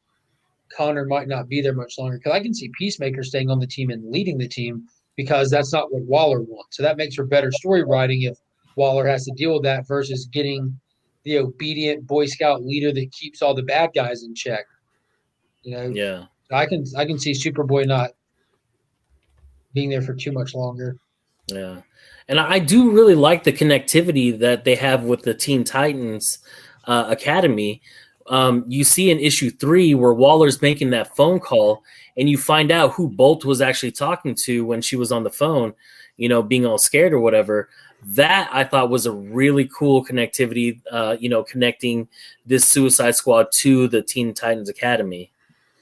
Connor might not be there much longer. Because I can see Peacemaker staying on the team and leading the team because that's not what Waller wants. So that makes for better story writing if Waller has to deal with that versus getting the obedient Boy Scout leader that keeps all the bad guys in check. You know, Yeah, I can see Superboy not being there for too much longer. yeah, and I do really like the connectivity that they have with the Teen Titans Academy. You see in issue 3 where Waller's making that phone call, and you find out who Bolt was actually talking to when she was on the phone, you know, being all scared or whatever. That I thought was a really cool connectivity, connecting this Suicide Squad to the Teen Titans Academy.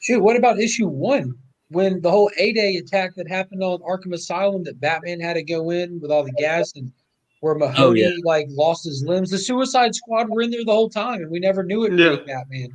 Shoot, what about issue 1 when the whole A-Day attack that happened on Arkham Asylum that Batman had to go in with all the gas and where Mahoney like lost his limbs? The Suicide Squad were in there the whole time, and we never knew it being Batman.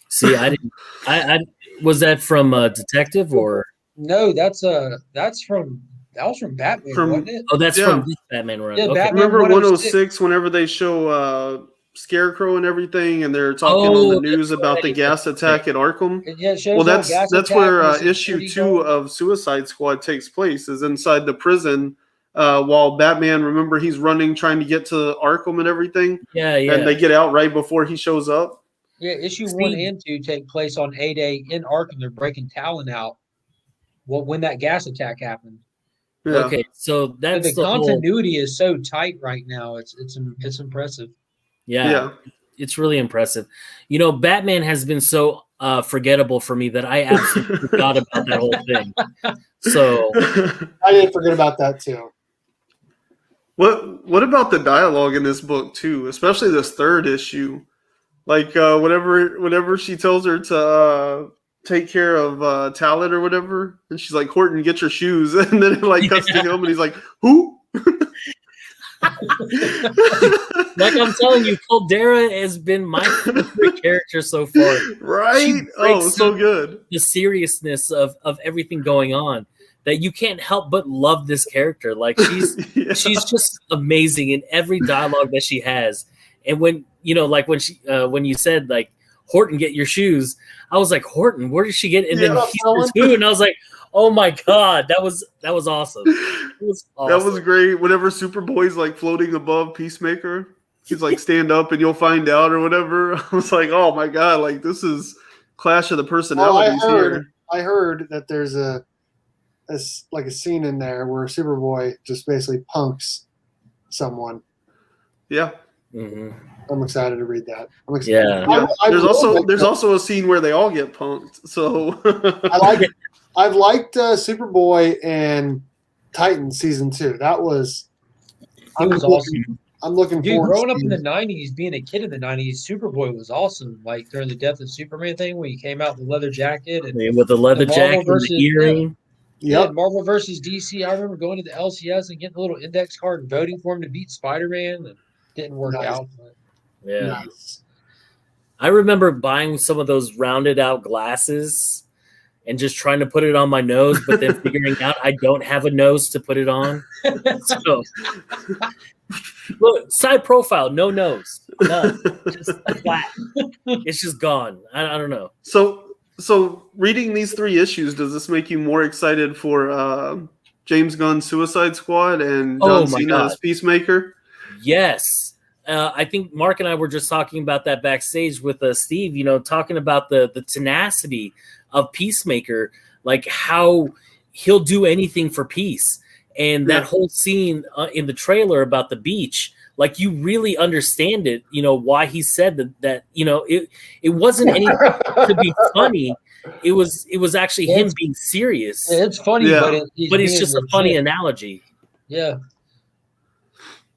See, I didn't. I was that from Detective or no? That was from Batman, wasn't it? Oh, that's from this Batman run. Yeah, Okay. Batman Remember 106 whenever they show Scarecrow and everything, and they're talking on the news about the gas attack at Arkham. Yeah, it shows well, gas that's attack where and the issue security 2 guard. of Suicide Squad takes place, is inside the prison. While Batman, remember, he's running trying to get to Arkham and everything. Yeah. And they get out right before he shows up. Yeah, issue 1 and 2 take place on A-Day in Arkham. They're breaking Talon out. Well, when that gas attack happened. Yeah. Okay, so that's the continuity is so tight right now. It's impressive. Yeah, it's really impressive. You know, Batman has been so forgettable for me that I absolutely forgot about that whole thing. So I didn't forget about that too. What about the dialogue in this book too, especially this third issue? Like whenever she tells her to take care of Talon or whatever, and she's like, Horton, get your shoes, and then it like cuts to him, and he's like, who? Like I'm telling you, Caldera has been my favorite character so far. Right? Oh, so good. The seriousness of everything going on, that you can't help but love this character. Like she's just amazing in every dialogue that she has. And when when you said like, Horton, get your shoes, I was like, Horton, where did she get? And then too, and I was like, oh my god, that was awesome. It was awesome. That was great. Whenever Superboy's like floating above Peacemaker, he's like, stand up and you'll find out or whatever. I was like, oh my god, like this is clash of the personalities here. I heard that there's a scene in there where Superboy just basically punks someone. Yeah. Mm-hmm. I'm excited to read that. I'm excited. Yeah. There's also a scene where they all get punked. So I've liked Superboy and Titan season 2. That was awesome. I'm looking Dude, forward. growing up in the '90s, being a kid in the '90s, Superboy was awesome. Like during the Death of Superman thing, when he came out with the leather jacket and with the leather jacket and versus, the earring. Yeah, Marvel versus DC. I remember going to the LCS and getting a little index card and voting for him to beat Spider-Man. And didn't work out. But. Yeah. Nice. I remember buying some of those rounded out glasses and just trying to put it on my nose, but then figuring out I don't have a nose to put it on. So, look, side profile, no nose, none, just flat. It's just gone. I don't know. So reading these 3 issues, does this make you more excited for James Gunn's Suicide Squad and John Cena as Peacemaker? Yes. I think Mark and I were just talking about that backstage with Steve, talking about the tenacity of Peacemaker, like how he'll do anything for peace. And that whole scene in the trailer about the beach, like you really understand it, why he said that it wasn't anything to be funny. It was actually him being serious. It's funny, but it's just a funny analogy. Yeah.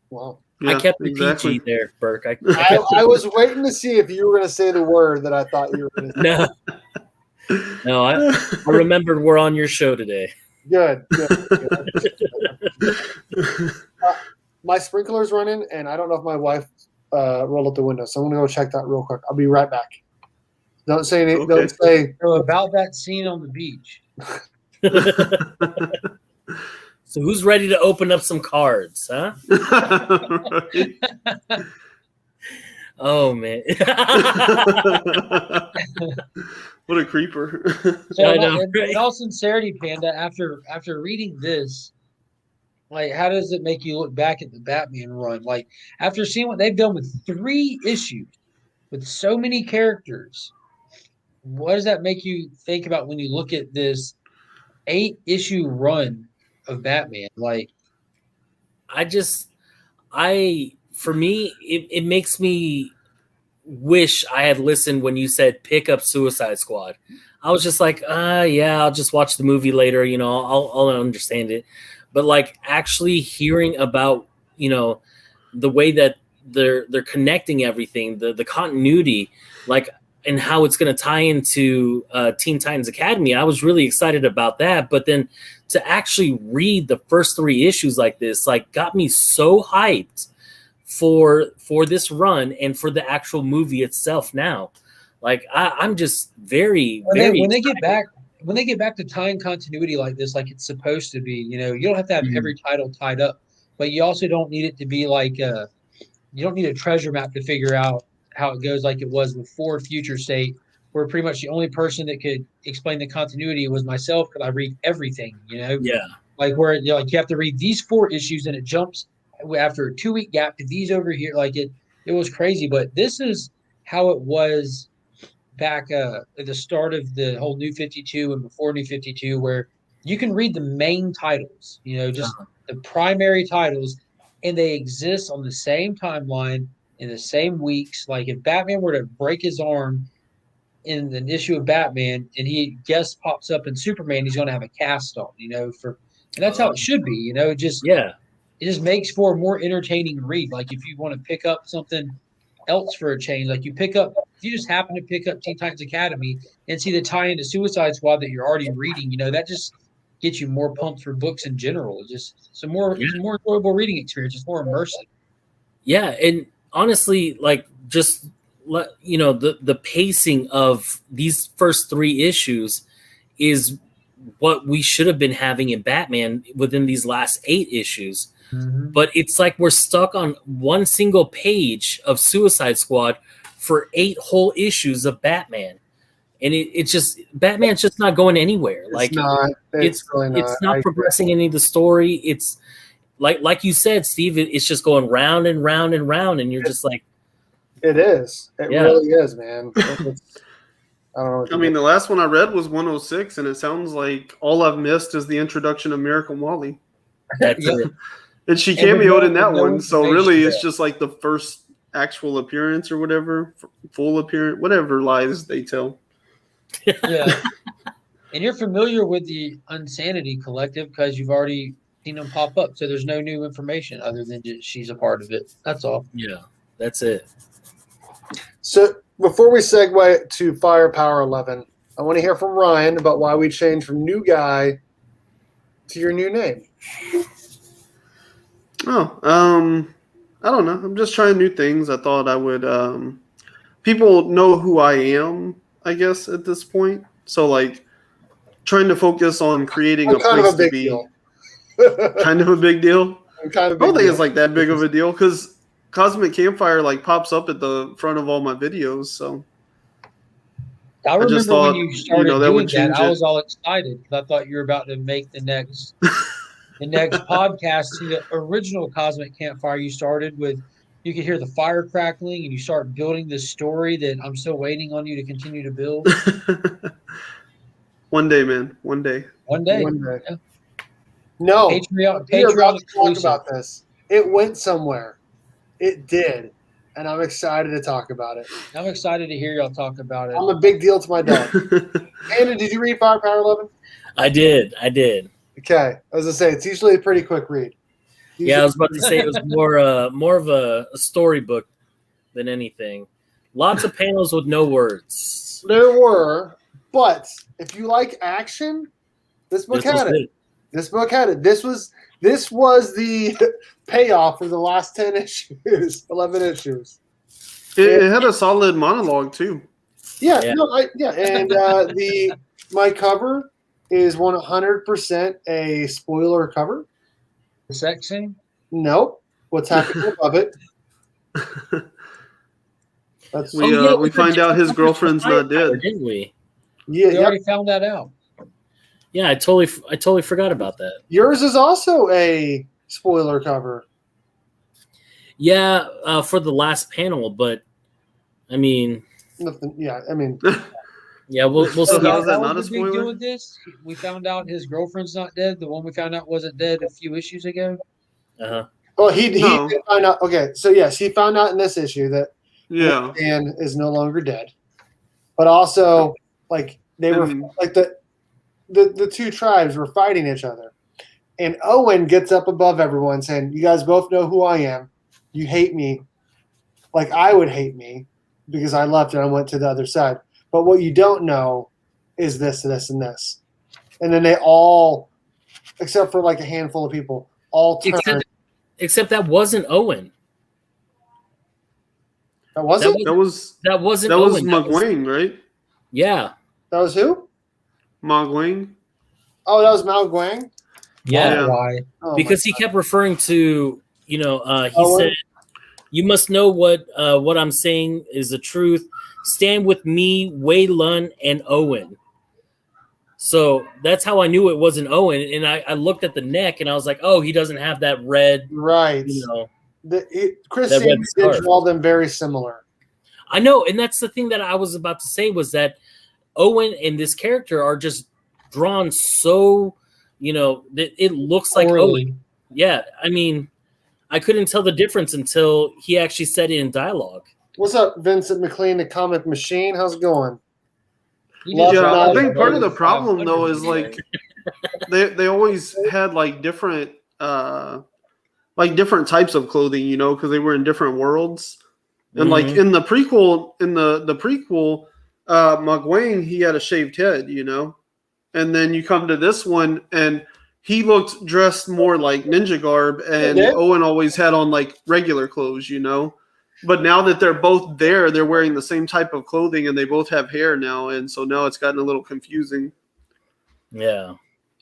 Wow. Yeah, I kept the PG there, Burke. I was waiting to see if you were going to say the word that I thought you were going to say. No, I remembered we're on your show today. Good. My sprinkler's running, and I don't know if my wife rolled up the window, so I'm going to go check that real quick. I'll be right back. Don't say anything. Okay. Don't say. So about that scene on the beach. So who's ready to open up some cards, huh? Oh, man. What a creeper. So in all sincerity, Panda, after reading this, like, how does it make you look back at the Batman run? Like, after seeing what they've done with 3 issues, with so many characters, what does that make you think about when you look at this 8-issue run of Batman? Like, for me, it makes me wish I had listened when you said pick up Suicide Squad. I was just like, yeah, I'll just watch the movie later, I'll understand it. But like actually hearing about, the way that they're connecting everything, the continuity, like, and how it's going to tie into Teen Titans Academy, I was really excited about that. But then to actually read the first 3 issues like this, like, got me so hyped for this run and for the actual movie itself. Now, like, I'm just very when they get back to tying continuity like this, like it's supposed to be. You don't have to have every title tied up, but you also don't need it to be like you don't need a treasure map to figure out how it goes, like it was before Future State, where pretty much the only person that could explain the continuity was myself, because I read everything, Yeah. Like where you have to read these 4 issues and it jumps after a 2-week gap to these over here. Like it was crazy. But this is how it was back at the start of the whole New 52 and before New 52, where you can read the main titles, just the primary titles, and they exist on the same timeline in the same weeks. Like if Batman were to break his arm in an issue of Batman and he guest pops up in Superman, he's going to have a cast on, and that's how it should be. It just makes for a more entertaining read. Like if you want to pick up something else for a change, like if you just happen to pick up Teen Titans Academy and see the tie into Suicide Squad that you're already reading, that just gets you more pumped for books in general. It's just it's a more enjoyable reading experience. It's more immersive. Yeah, and honestly, like, just the pacing of these first 3 issues is what we should have been having in Batman within these last 8 issues. Mm-hmm. But it's like we're stuck on one single page of Suicide Squad for 8 whole issues of Batman. And it's just, Batman's just not going anywhere. It's not progressing any of the story. It's like you said, Steve, it's just going round and round and round, and you're just like, it is. It really is, man. I don't know. I mean, the last one I read was 106, and it sounds like all I've missed is the introduction of Miracle Molly. That's it. And she And with cameoed in no- that with no one, so information really it's yet. just like the first actual appearance or whatever, full appearance, whatever lies they tell. Yeah. And you're familiar with the Unsanity Collective because you've already seen them pop up. So there's no new information other than just she's a part of it. That's all. Yeah, that's it. So before we segue to Firepower 11, I want to hear from Ryan about why we changed from new guy to your new name. Oh, I don't know. I'm just trying new things. I thought I would. People know who I am, I guess, at this point. So like, trying to focus on creating a Kind of place a big to be. deal. Kind of a big deal. Kind of I don't big think deal. it's like that big of a deal because Cosmic Campfire like pops up at the front of all my videos. So I remember just when thought, you started that would doing that, change I it. was all excited because I thought you were about to make the next podcast to the original Cosmic Campfire you started with. You could hear the fire crackling and you start building this story that I'm still waiting on you to continue to build. One day, man. One day. One day. One day. Yeah. No, we are Patreon about to talk exclusive. about this. It went somewhere. It did. And I'm excited to talk about it. I'm excited to hear y'all talk about it. I'm a big deal to my dog. Anna, did you read Firepower 11? I did. Okay. As I say, it's usually a pretty quick read. Yeah, I was about to say it was more of a storybook than anything. Lots of panels with no words. There were, but if you like action, this book had it. This book had it. This was the payoff for the last 10 issues, 11 issues. It had a solid monologue too. Yeah, Yeah. no, and my cover is 100% a spoiler cover. The sex scene? Nope. What's happening above it? That's We find out his girlfriend's not dead. Didn't we? yeah. We already found that out. Yeah, I totally forgot about that. Yours is also a spoiler cover. Yeah, for the last panel, but I mean, Nothing. Yeah, I mean, yeah, we'll So see. how is that was not a the big deal spoiler? with this? We found out his girlfriend's not dead. The one we found out wasn't dead a few issues ago. Uh-huh. well, he No. did find out. Okay, so yes, he found out in this issue that Yeah. Dan is no longer dead, but also like they were And- like the two tribes were fighting each other, and Owen gets up above everyone saying, "You guys both know who I am. You hate me, like I would hate me because I left and I went to the other side. But what you don't know is this, this, and this." And then they all, except for like a handful of people, all turned. Except that wasn't Owen. That wasn't. That was That wasn't that was Owen. That was- McWayne, right? yeah. That was who? McWayne. Oh, that was Mao Guang. Yeah. Why? Oh, Because he my kept referring to, he Owen? said, "You must know what I'm saying is the truth. Stand with me, Wei Lun, and Owen." So that's how I knew it wasn't Owen. And I looked at the neck and I was like, oh, he doesn't have that red, God. Right. Chris that red Samney did scarf. draw them very similar. I know, and that's the thing that I was about to say was that Owen and this character are just drawn so, that it looks like Owen. Poorly. Yeah, I mean, I couldn't tell the difference until he actually said it in dialogue. What's up, Vincent McLean, the comic machine? How's it going? He Love did it. Yeah, I try think to part of go the problem 500 though is video. like they always had like different types of clothing, because they were in different worlds. And like Mhm. in the prequel, McWayne, he had a shaved head, and then you come to this one and he looked dressed more like ninja garb, and Yeah. Owen always had on like regular clothes, But now that they're both there, they're wearing the same type of clothing and they both have hair now, and so now it's gotten a little confusing. Yeah.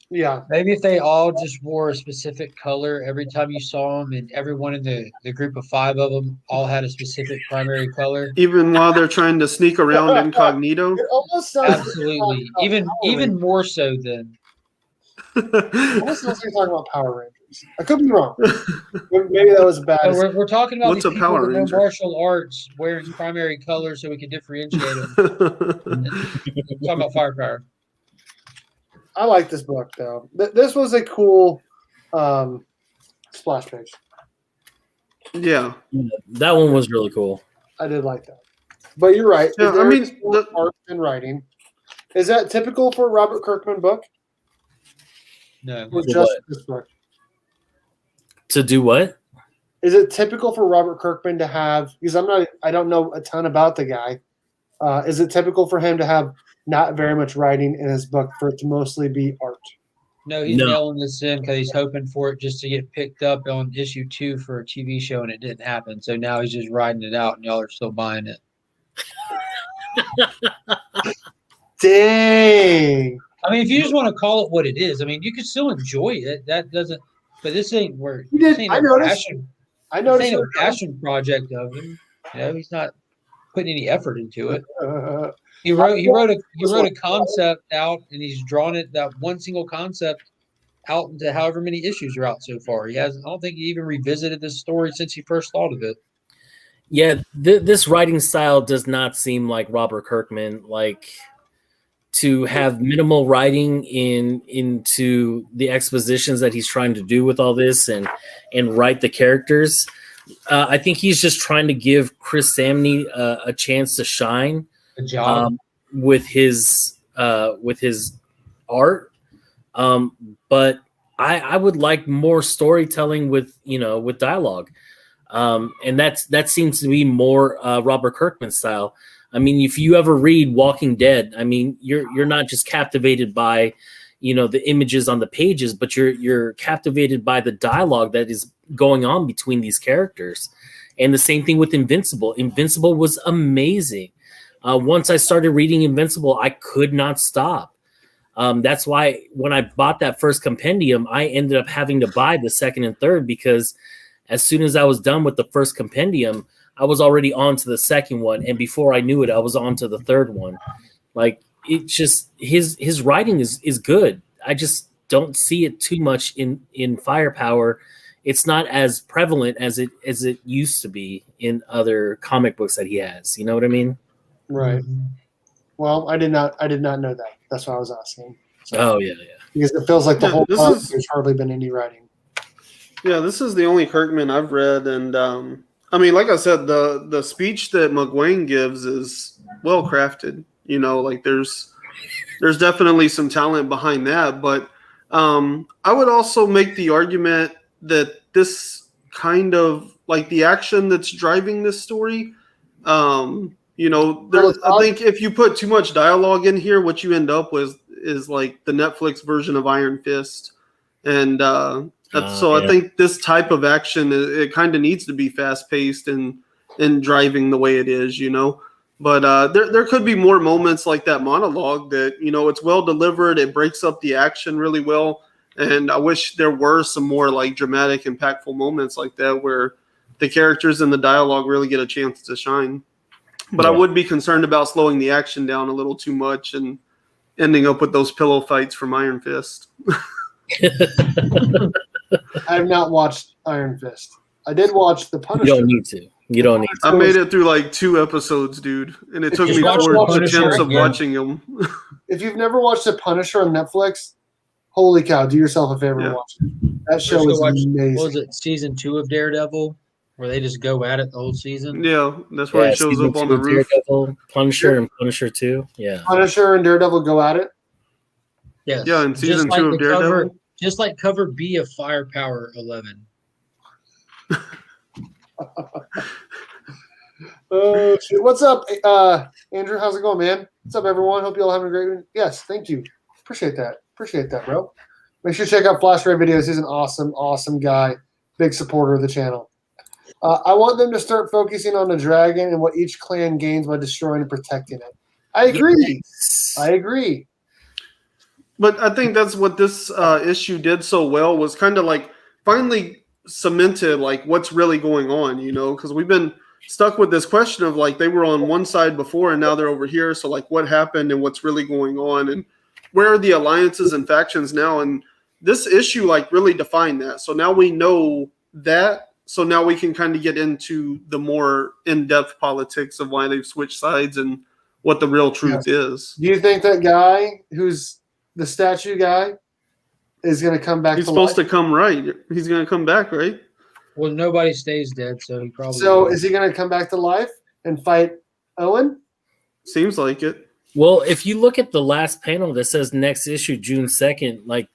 Yeah. Maybe if they all just wore a specific color every time you saw them, and everyone in the group of 5 of them all had a specific primary color. Even while they're trying to sneak around incognito. It almost sounds Absolutely, even more so than It almost sounds like you're talking about Power Rangers. I could be wrong. Maybe that was bad. So we're talking about What's these a people Power with no Ranger? martial arts wearing primary colors so we can differentiate them. Talking about firepower. I like this book though. This was a cool splash page. Yeah. That one was really cool. I did like that. But you're right. Yeah, I mean, the art and writing. Is that typical for a Robert Kirkman book? No. Or For just what? this book? To do what? Is it typical for Robert Kirkman to have? Because I don't know a ton about the guy. Is it typical for him to have not very much writing in his book for it to mostly be art? No, he's No. nailing this in because he's hoping for it just to get picked up on issue 2 for a TV show, and it didn't happen. So now he's just riding it out, and y'all are still buying it. Dang. I mean, if you just want to call it what it is, I mean, you can still enjoy it. That doesn't. But this ain't where. He did. This ain't I a noticed. passion. I This noticed. ain't a passion project of him. You know, he's not putting any effort into it. He wrote a concept out, and he's drawn it, that one single concept, out into however many issues are out so far. I don't think he even revisited this story since he first thought of it. Yeah, this writing style does not seem like Robert Kirkman. Like, to have minimal writing into the expositions that he's trying to do with all this, and write the characters. I think he's just trying to give Chris Samney a chance to shine. Good job. With his art. But I would like more storytelling with dialogue. And that seems to be more Robert Kirkman style. I mean, if you ever read Walking Dead, I mean, you're not just captivated by, the images on the pages, but you're captivated by the dialogue that is going on between these characters. And the same thing with Invincible. Invincible was amazing. Once I started reading Invincible, I could not stop. That's why when I bought that first compendium, I ended up having to buy the second and third, because as soon as I was done with the first compendium, I was already on to the second one. And before I knew it, I was on to the third one. Like, it just, his writing is good. I just don't see it too much in Firepower. It's not as prevalent as it used to be in other comic books that he has. You know what I mean? Right. Well, I did not know that. That's why I was asking. So, Oh yeah. because it feels like the whole this time is- there's hardly been any writing. Yeah, this is the only Kirkman I've read, and I mean, like I said, the speech that McWayne gives is well crafted. Like there's definitely some talent behind that, but I would also make the argument that this kind of like the action that's driving this story. I think if you put too much dialogue in here, what you end up with is like the Netflix version of Iron Fist, and I think this type of action, it kind of needs to be fast paced and driving the way it is, But there could be more moments like that monologue that it's well delivered. It breaks up the action really well, and I wish there were some more like dramatic, impactful moments like that where the characters and the dialogue really get a chance to shine. But I would be concerned about slowing the action down a little too much and ending up with those pillow fights from Iron Fist. I have not watched Iron Fist. I did watch The Punisher. You don't need to. I made it through like 2 episodes, dude, and it took me 4 attempts of watching them. If you've never watched The Punisher on Netflix, holy cow, do yourself a favor and watch it. That show is amazing. What was it, season 2 of Daredevil, where they just go at it the whole season? Yeah, that's where he shows up on the roof. Daredevil, Punisher, and Punisher 2. Yeah. Punisher and Daredevil go at it? Yes. Yeah, in season 2 of Daredevil. Just like cover B of Firepower 11. Oh, shit. What's up, Andrew? How's it going, man? What's up, everyone? Hope you all having a great week. Yes, thank you. Appreciate that, bro. Make sure to check out Flash Ray Videos. He's an awesome guy. Big supporter of the channel. I want them to start focusing on the dragon and what each clan gains by destroying and protecting it. I agree. Yes. I agree. But I think that's what this issue did so well, was kind of like finally cemented like what's really going on, because we've been stuck with this question of like they were on one side before and now they're over here. So like what happened and what's really going on and where are the alliances and factions now? And this issue like really defined that. So now we know that. So now we can kind of get into the more in-depth politics of why they've switched sides and what the real truth is. Do you think that guy who's the statue guy, is going to come back. He's to supposed life. to come right. He's going to come back, right? Well, nobody stays dead, so he probably. So will. is he going to come back to life and fight Owen? Seems like it. Well, if you look at the last panel that says next issue June 2nd, like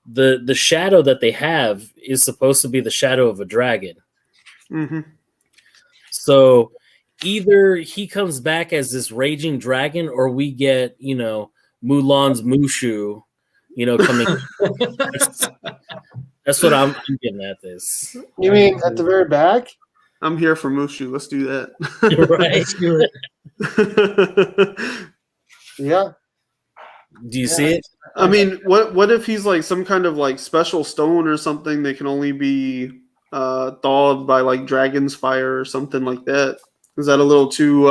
the shadow that they have is supposed to be the shadow of a dragon. Mm-hmm. So either he comes back as this raging dragon, or we get, Mulan's Mushu, coming. That's what I'm getting at this. You mean at the very back? I'm here for Mushu. Let's do that. Right. Yeah. Do you see it? I mean, what if he's like some kind of like special stone or something that can only be thawed by like dragon's fire or something like that? Is that a little too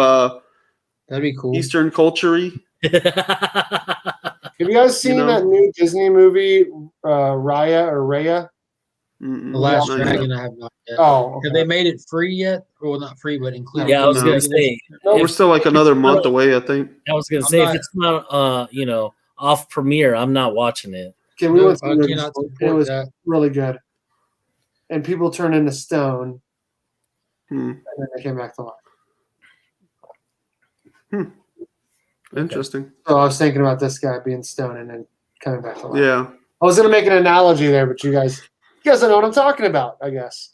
That'd be cool. Eastern culture-y? Have you guys seen that new Disney movie, Raya or Raya? The Last Not yet. Dragon, I have not yet. Oh, okay. Have they made it free yet? Well, not free, but included. Yeah, I was No. gonna say. No, We're still like another month away, I think. I was gonna I'm say not- if it's not, off premiere, I'm not watching it. Okay, we No, went to I the movie. cannot It support was that. really good. And people turned into stone, Hmm. and then they came back to life. Interesting. So I was thinking about this guy being stone and then coming back to life. Yeah. I was going to make an analogy there, but you guys don't know what I'm talking about, I guess.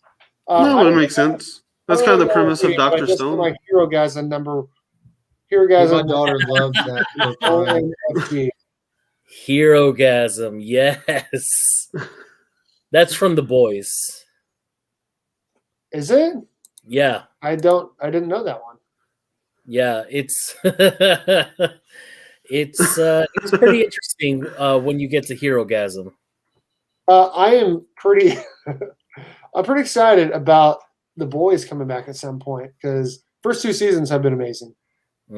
No, I it don't makes know- sense. That's I kind of don't the know premise of if I Dr. just Stone. My hero guys on number. Hero guys My on daughter loves that. book. ONFG. Herogasm, yes. That's from The Boys. Is it? Yeah, I didn't know that one. yeah. It's it's pretty interesting when you get to Herogasm. I am pretty. I'm pretty excited about the boys coming back at some point because first two seasons have been amazing,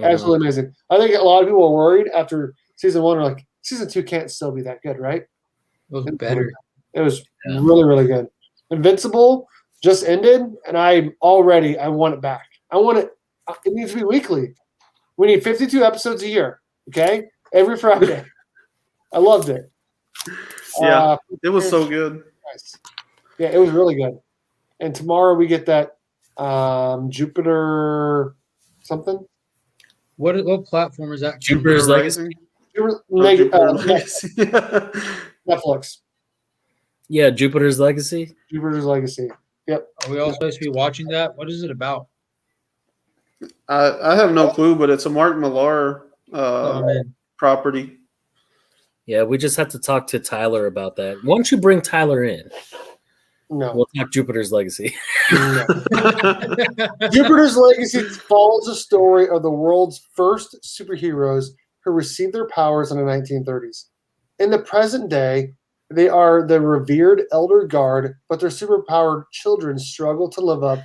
absolutely amazing. I think a lot of people are worried after season one, are like, season two can't still be that good, right? It was better. It was Yeah. really, really good. Invincible just ended, and I want it back. I want it. It needs to be weekly. We need 52 episodes a year. Okay, every Friday. I loved it. Yeah. It was so good. Nice. Yeah, it was really good. And tomorrow we get that Jupiter something. What platform is that? Jupiter's Rising? Jupiter, Oh, Jupiter Legacy. Netflix. Yeah, Jupiter's Legacy. Jupiter's Legacy. Yep. Are we all supposed to be watching that? What is it about? I have no clue, but it's a Mark Millar Man. property. Yeah, we just have to talk to Tyler about that. Why don't you bring Tyler in? No. We'll talk Jupiter's Legacy. No. Jupiter's Legacy follows the story of the world's first superheroes who received their powers in the 1930s. In the present day, they are the revered Elder Guard, but their superpowered children struggle to live up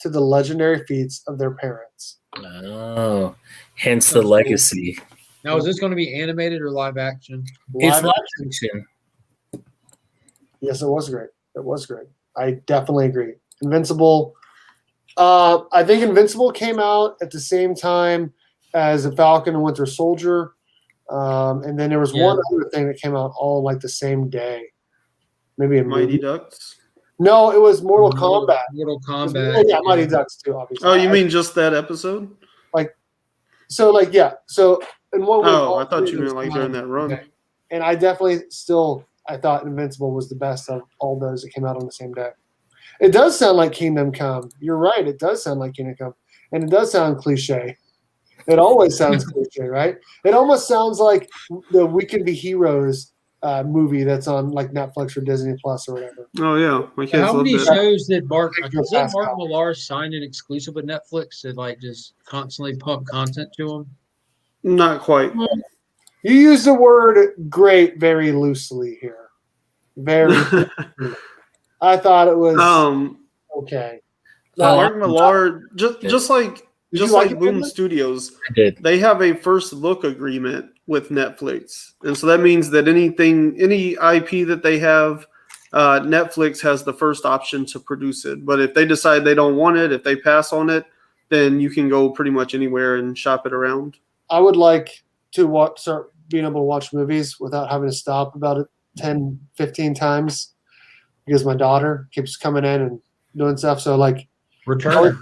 to the legendary feats of their parents. Oh, hence the legacy. Now, is this going to be animated or live action? It's Live- live action. Yes, it was great. It was great. I definitely agree. Invincible. I think Invincible came out at the same time as The Falcon and Winter Soldier. And then there was one other thing that came out all like the same day. Maybe a Mighty movie. Ducks. No, it was Mortal Kombat. Mortal Kombat. Yeah, Mighty Ducks too, obviously. Oh, you mean just that episode? So in one way. Oh, all I thought three you of meant those like came during out. that run. Okay. And I definitely I thought Invincible was the best of all those that came out on the same day. It does sound like Kingdom Come. You're right. It does sound like Kingdom Come. And it does sound cliche. It always sounds cliche, right? It almost sounds like the We Can Be Heroes movie that's on like Netflix or Disney Plus or whatever. Oh yeah, my kids How love many that. shows did Mark Pascal. Millar sign an exclusive with Netflix to like just constantly pump content to them? Not quite. You use the word great very loosely here. Very. I thought it was okay. Mark Millar, just like you like it, Boom Edmund? Studios, I did. they have a first look agreement with Netflix, and so that means that any IP that they have, Netflix has the first option to produce it. But if they decide they don't want it, if they pass on it, then you can go pretty much anywhere and shop it around. I would like to start being able to watch movies without having to stop about it 10, 15 times because my daughter keeps coming in and doing stuff. So like Mortal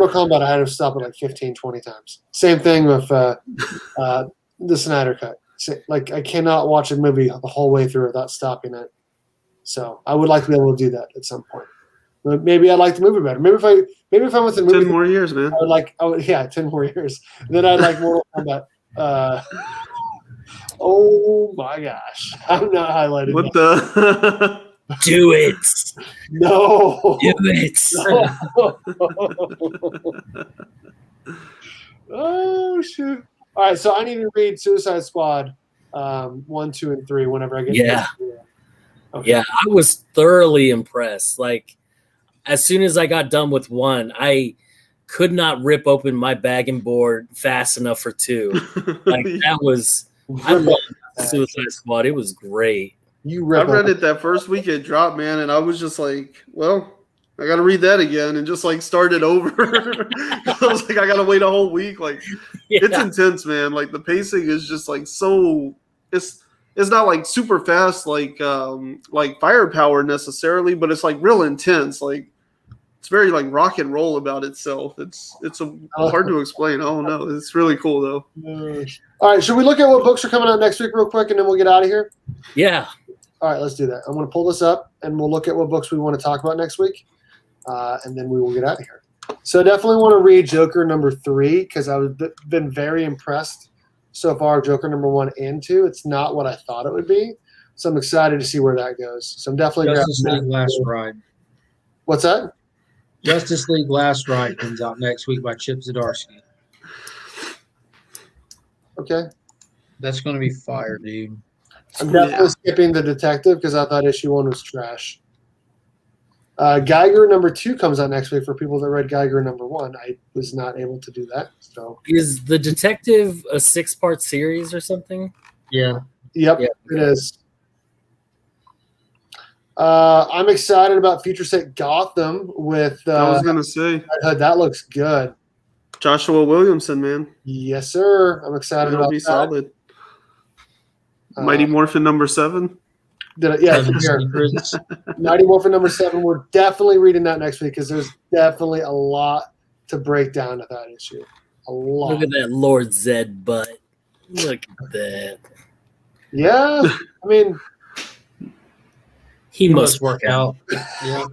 Kombat, I had to stop it like 15, 20 times. Same thing with the Snyder Cut. Like I cannot watch a movie the whole way through without stopping it. So I would like to be able to do that at some point. But maybe I'd like the movie better. Maybe if I'm with the movie 10 more years, man. 10 more years. Then I'd like Mortal Kombat. Oh my gosh. I'm not highlighting What that. the? Do it. No. Do it. Oh shoot. All right, so I need to read Suicide Squad 1, 2, and 3 whenever I get Yeah. Okay. Yeah, I was thoroughly impressed. Like, as soon as I got done with 1, I could not rip open my bagging board fast enough for 2. Like, that was – I love Suicide Squad. It was great. I read it that first week it dropped, man, and I was just like, well, I got to read that again and just, like, start it over. I was like, I got to wait a whole week. Like, It's intense, man. Like, the pacing is just, like, so – it's not like super fast like Firepower necessarily, but it's like real intense. Like it's very like rock and roll about itself. It's hard to explain. I don't know. It's really cool though. All right, should we look at what books are coming out next week real quick, and then we'll get out of here? Yeah. All right, let's do that. I'm going to pull this up, and we'll look at what books we want to talk about next week, and then we will get out of here. So I definitely want to read Joker number 3 because I've been very impressed so far, Joker number 1 and 2. It's not what I thought it would be, so I'm excited to see where that goes. So I'm definitely Justice League Last Ride. What's that? Justice League Last Ride comes out next week by Chip Zdarsky. Okay. That's going to be fire, dude. I'm definitely skipping the detective because I thought issue 1 was trash. Geiger number 2 comes out next week for people that read Geiger number 1. I was not able to do that. So is the detective a 6-part series or something? Yeah. Yep, it is. I'm excited about Future State Gotham with. I was gonna say that looks good. Joshua Williamson, man. Yes, sir. I'm excited about that. Solid. Mighty Morphin number 7. Here. Mighty Morphin number 7. We're definitely reading that next week because there's definitely a lot to break down to that issue. A lot. Look at that Lord Zed butt. Look at that. Yeah, I mean, he must work out. Yeah.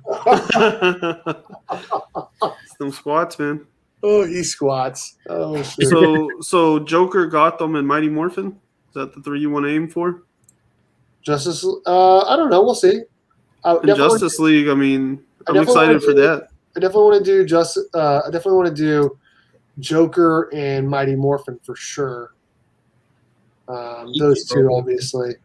Some squats, man. Oh, he squats. Oh, sure. So Joker, Gotham, and Mighty Morphin. Is that the 3 you want to aim for? Justice. I don't know. We'll see. Justice League. I mean, I'm excited for that. I definitely want to do I definitely want to do Joker and Mighty Morphin for sure. Those two, obviously.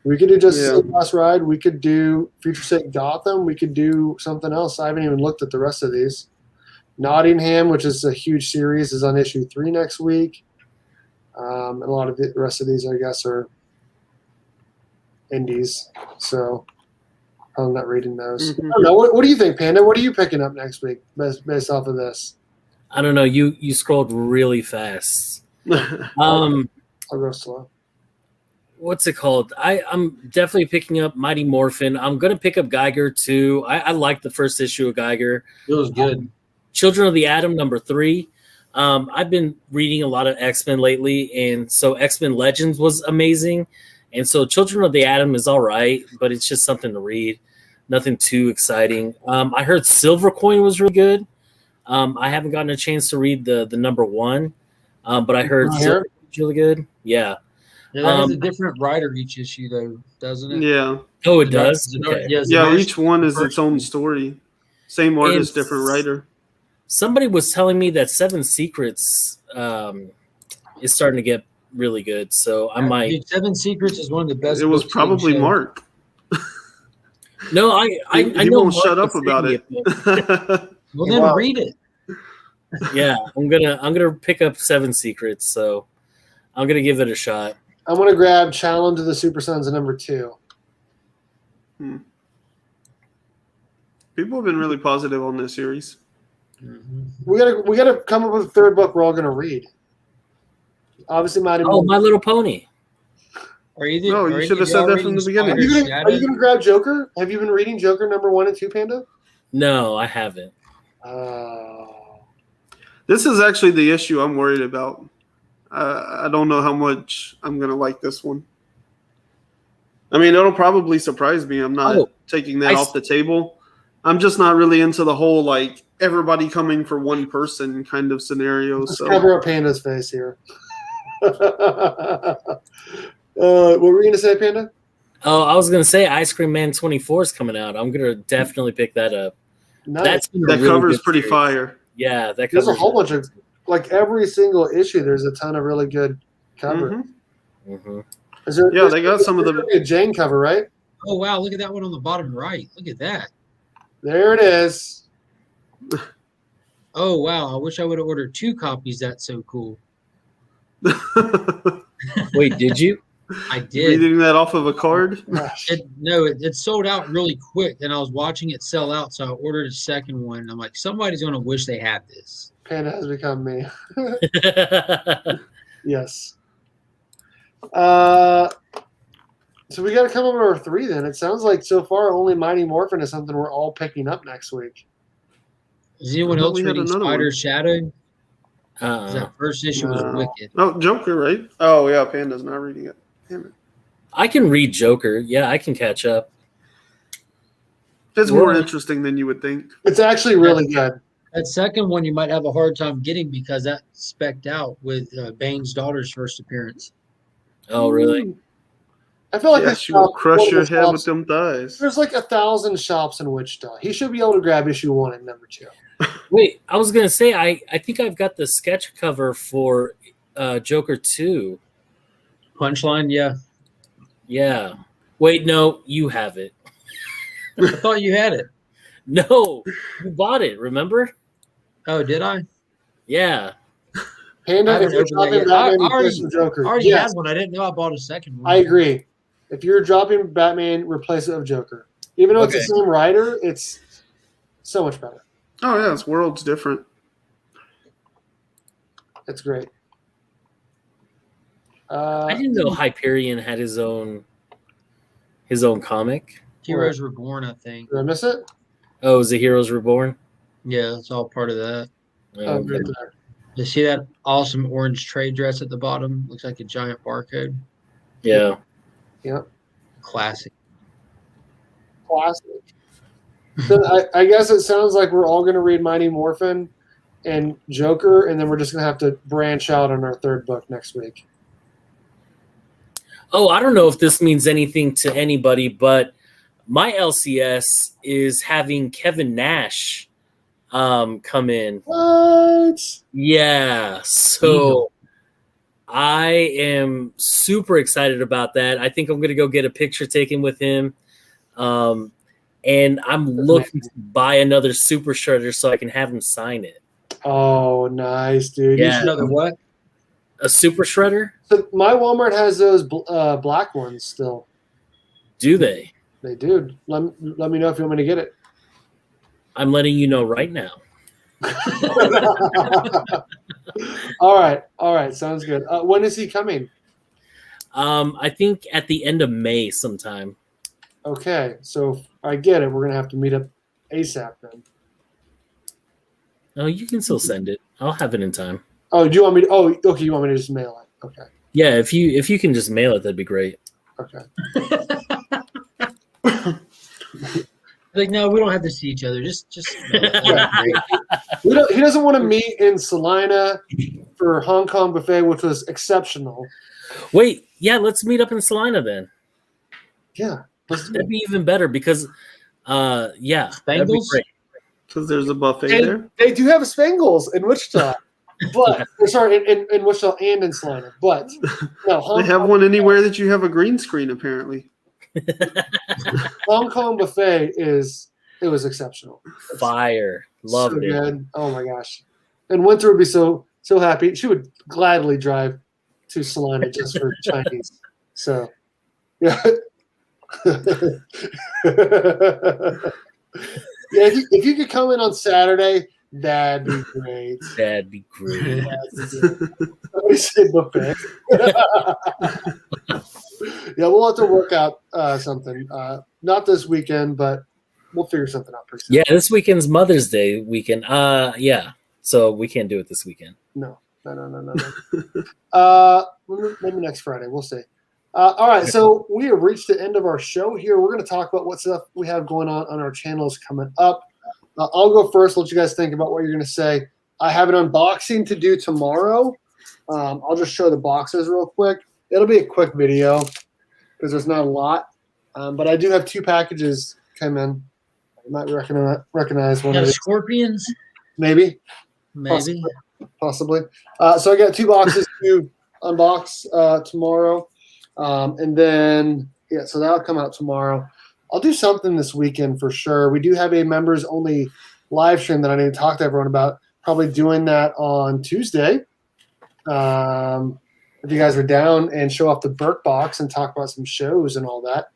We could do Justice League Last Ride. We could do Future State Gotham. We could do something else. I haven't even looked at the rest of these. Nottingham, which is a huge series, is on issue 3 next week. And a lot of the rest of these, I guess, are indies. So I'm not reading those. Mm-hmm. I don't know. What do you think, Panda? What are you picking up next week based off of this? I don't know. You scrolled really fast. I'll go slow. What's it called? I'm definitely picking up Mighty Morphin. I'm going to pick up Geiger, too. I like the first issue of Geiger. It was good. Children of the Atom, number 3. I've been reading a lot of X-Men lately, and so X-Men Legends was amazing. And so Children of the Atom is all right, but it's just something to read. Nothing too exciting. I heard Silver Coin was really good. I haven't gotten a chance to read the number 1, but I heard Silver Coin was really good. Yeah. Yeah, that has a different writer each issue, though, doesn't it? Yeah. Oh, it does? Okay. Yeah, each one is its own story. Same artist, different writer. Somebody was telling me that 7 Secrets is starting to get really good, so I might. Dude, 7 Secrets is one of the best. It was probably Mark. No, I he know won't Mark shut up about it. Well, then read it. Yeah, I'm gonna pick up 7 Secrets, so I'm gonna give it a shot. I'm gonna grab Challenge of the Super Sons number 2. People have been really positive on this series. We gotta come up with a third book we're all gonna read. Obviously, My Little Pony. No, you should have said that from the beginning. Are you gonna grab Joker? Have you been reading Joker #1 and 2, Panda? No, I haven't. This is actually the issue I'm worried about. I don't know how much I'm going to like this one. I mean, it'll probably surprise me. I'm not taking that off the table. I'm just not really into the whole, like, everybody coming for one person kind of scenario. Let's cover up Panda's face here. What were you going to say, Panda? Oh, I was going to say Ice Cream Man 24 is coming out. I'm going to definitely pick that up. Nice. That cover is pretty fire. Yeah, that there's a whole bunch of, like, every single issue, there's a ton of really good cover. Mm-hmm. They got some of the Jane cover, right? Oh, wow. Look at that one on the bottom right. Look at that. There it is. Oh, wow. I wish I would have ordered 2 copies. That's so cool. Wait, did you? I did. Reading that off of a card? It sold out really quick, and I was watching it sell out, so I ordered a second one. And I'm like, somebody's going to wish they had this. Panda has become me. Yes. So we got to come up with our 3 then. It sounds like so far only Mighty Morphin is something we're all picking up next week. Is anyone else reading Spider Shadow? That first issue was wicked. Oh, Joker, right? Oh, yeah, Panda's not reading it. Damn it. I can read Joker. Yeah, I can catch up. It's more interesting than you would think. It's actually really good. That second one you might have a hard time getting because that's spec'd out with Bane's daughter's first appearance. Oh, really? I feel like she will crush your head with them thighs. There's like 1,000 shops in Wichita. He should be able to grab issue 1 and #2. Wait, I was gonna say I think I've got the sketch cover for Joker 2. Punchline, yeah. Yeah. Wait, no, you have it. I thought you had it. No, you bought it. Remember? Oh, did I? Yeah. Panda, if you're dropping Batman, replace with Joker. I already had one. I didn't know I bought a second one. I agree. If you're dropping Batman, replace it with Joker. Even though it's the same writer, it's so much better. Oh yeah, it's worlds different. It's great. I didn't know Hyperion had his own comic. Heroes Reborn, I think. Did I miss it? Oh, is it Heroes Reborn? Yeah, it's all part of that. Oh, right there. You see that awesome orange trade dress at the bottom? Looks like a giant barcode. Yeah. Yep. Classic. So I guess it sounds like we're all going to read Mighty Morphin and Joker, and then we're just going to have to branch out on our 3rd book next week. Oh, I don't know if this means anything to anybody, but my LCS is having Kevin Nash come in. What? Yeah. So I am super excited about that. I think I'm going to go get a picture taken with him. And I'm looking to buy another Super Shredder so I can have him sign it. Oh, nice, dude. Yeah. Another what? A Super Shredder? So my Walmart has those black ones still. Do they? They do. Let me know if you want me to get it. I'm letting you know right now. All right. Sounds good. When is he coming? I think at the end of May sometime. Okay, so I get it. We're going to have to meet up ASAP then. Oh, you can still send it. I'll have it in time. Oh, do you want me to? Oh, okay. You want me to just mail it? Okay. Yeah, if you can just mail it, that'd be great. Okay. Like, no, we don't have to see each other. Just Yeah, he doesn't want to meet in Salina for Hong Kong buffet, which was exceptional. Wait, yeah, let's meet up in Salina then. Yeah, that'd be even better because, yeah, that'd be great. Because there's a buffet there. They do have a Spangles in Wichita, but sorry, in Wichita and in Salina. But no, they have one anywhere that you have a green screen. Apparently, Hong Kong buffet it was exceptional. Fire, loved it. Good. Oh my gosh, and Winter would be so happy. She would gladly drive to Salina just for Chinese. So, yeah. Yeah, if you could come in on Saturday, That'd be great. That'd be great. Somebody say buffet. Yeah, we'll have to work out something. Not this weekend, but we'll figure something out pretty soon. Yeah, this weekend's Mother's Day weekend. Yeah. So we can't do it this weekend. No. Maybe next Friday. We'll see. All right, so we have reached the end of our show here. We're going to talk about what stuff we have going on our channels coming up. I'll go first. Let you guys think about what you're going to say. I have an unboxing to do tomorrow. I'll just show the boxes real quick. It'll be a quick video because there's not a lot. But I do have 2 packages come in. You might recognize one Got of these. scorpions? Maybe. Possibly. So I got 2 boxes to unbox tomorrow. And then, yeah, so that'll come out tomorrow. I'll do something this weekend for sure. We do have a members only live stream that I need to talk to everyone about. Probably doing that on Tuesday. If you guys are down, and show off the Burke box and talk about some shows and all that.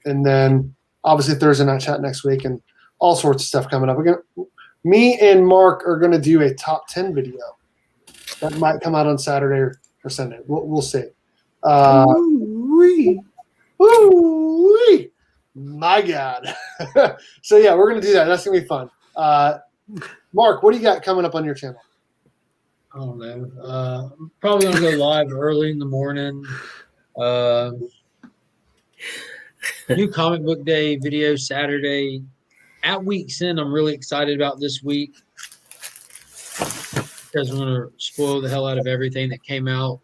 And then obviously Thursday night chat next week and all sorts of stuff coming up. Me and Mark are going to do a top 10 video that might come out on Saturday or Sunday. We'll see. Woo-wee. My God. So yeah, we're gonna do that. That's gonna be fun. Mark, what do you got coming up on your channel? I don't know. Probably gonna go live early in the morning. New comic book day video Saturday. At week's end, I'm really excited about this week because I'm gonna spoil the hell out of everything that came out.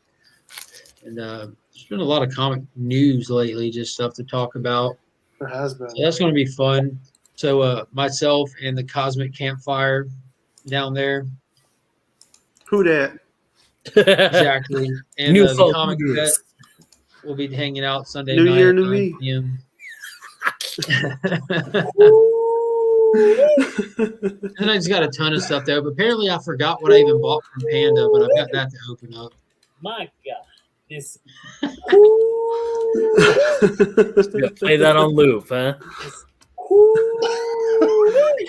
And there's been a lot of comic news lately, just stuff to talk about. There has been. So that's going to be fun. So myself and the Cosmic Campfire down there. Who that? Exactly. And New the folk Comic news. Vet will be hanging out Sunday New night year, at new 9 me. p.m. And I just got a ton of stuff there. But apparently I forgot what I even bought from Panda, but I've got that to open up. My God. Play that on loop, huh?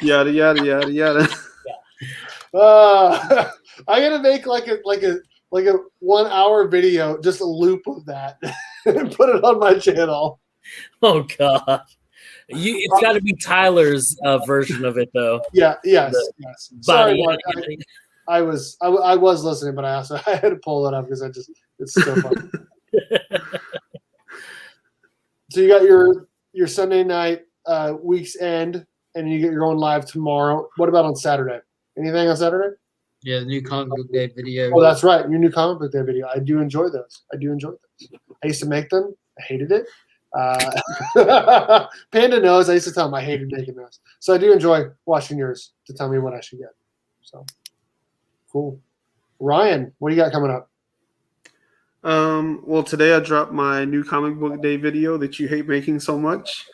Yada yada yada yada. I'm gonna make like a 1 hour video, just a loop of that, and put it on my channel. Oh God. It's got to be Tyler's version of it, though. Yeah. Yes. Sorry, Body. Mark. I was listening, but I had to pull it up because it's so fun. So you got your Sunday night week's end, and you're going live tomorrow. What about on Saturday? Anything on Saturday? Yeah, the new comic book day video. Oh, that's right. Your new comic book day video. I do enjoy those. I used to make them. I hated it. Panda knows. I used to tell him I hated making those. So I do enjoy watching yours to tell me what I should get. So cool. Ryan, what do you got coming up? Well, today I dropped my new comic book day video that you hate making so much.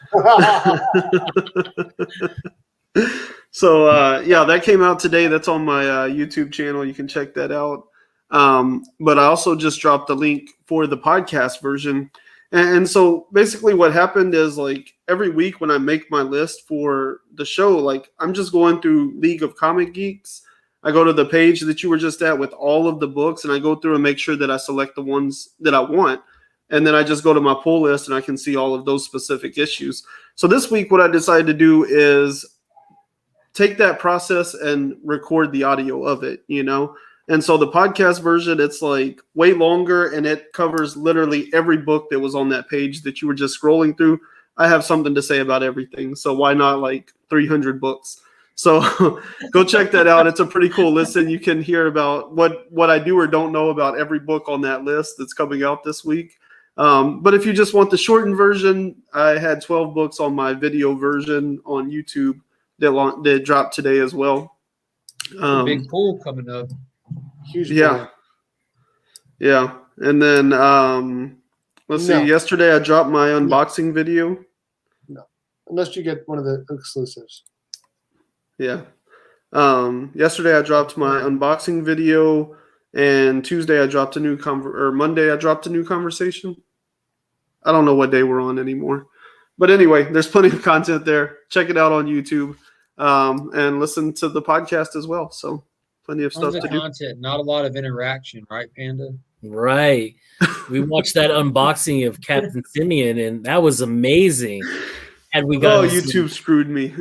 So, yeah, that came out today. That's on my YouTube channel. You can check that out. But I also just dropped the link for the podcast version. And so basically what happened is, like, every week when I make my list for the show, like, I'm just going through League of Comic Geeks. I go to the page that you were just at with all of the books, and I go through and make sure that I select the ones that I want. And then I just go to my pull list, and I can see all of those specific issues. So this week, what I decided to do is take that process and record the audio of it, you know? And so the podcast version, it's like way longer, and it covers literally every book that was on that page that you were just scrolling through. I have something to say about everything. So why not like 300 books? So go check that out. It's a pretty cool listen. You can hear about what I do or don't know about every book on that list that's coming out this week. But if you just want the shortened version, I had 12 books on my video version on YouTube that dropped today as well. Big pool coming up. Huge. Yeah. Pool. Yeah. And then let's see. Yesterday I dropped my unboxing video. No. Unless you get one of the exclusives. Yeah. Yesterday I dropped my unboxing video, and Tuesday I dropped a new Monday I dropped a new conversation. I don't know what day we're on anymore. But anyway, there's plenty of content there. Check it out on YouTube. and listen to the podcast as well. So plenty of stuff Tons to of do. content, not a lot of interaction, right, Panda? Right. We watched that unboxing of Captain Simeon, and that was amazing. Had we got YouTube screwed me.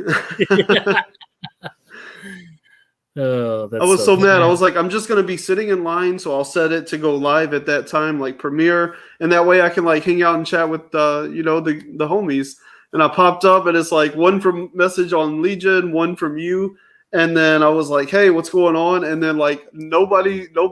Oh, that's I was so mad. I bad. was like, I'm just gonna be sitting in line, so I'll set it to go live at that time, like premiere, and that way I can like hang out and chat with the homies. And I popped up, and it's like one from message on Legion, one from you, and then I was like, hey, what's going on? And then like no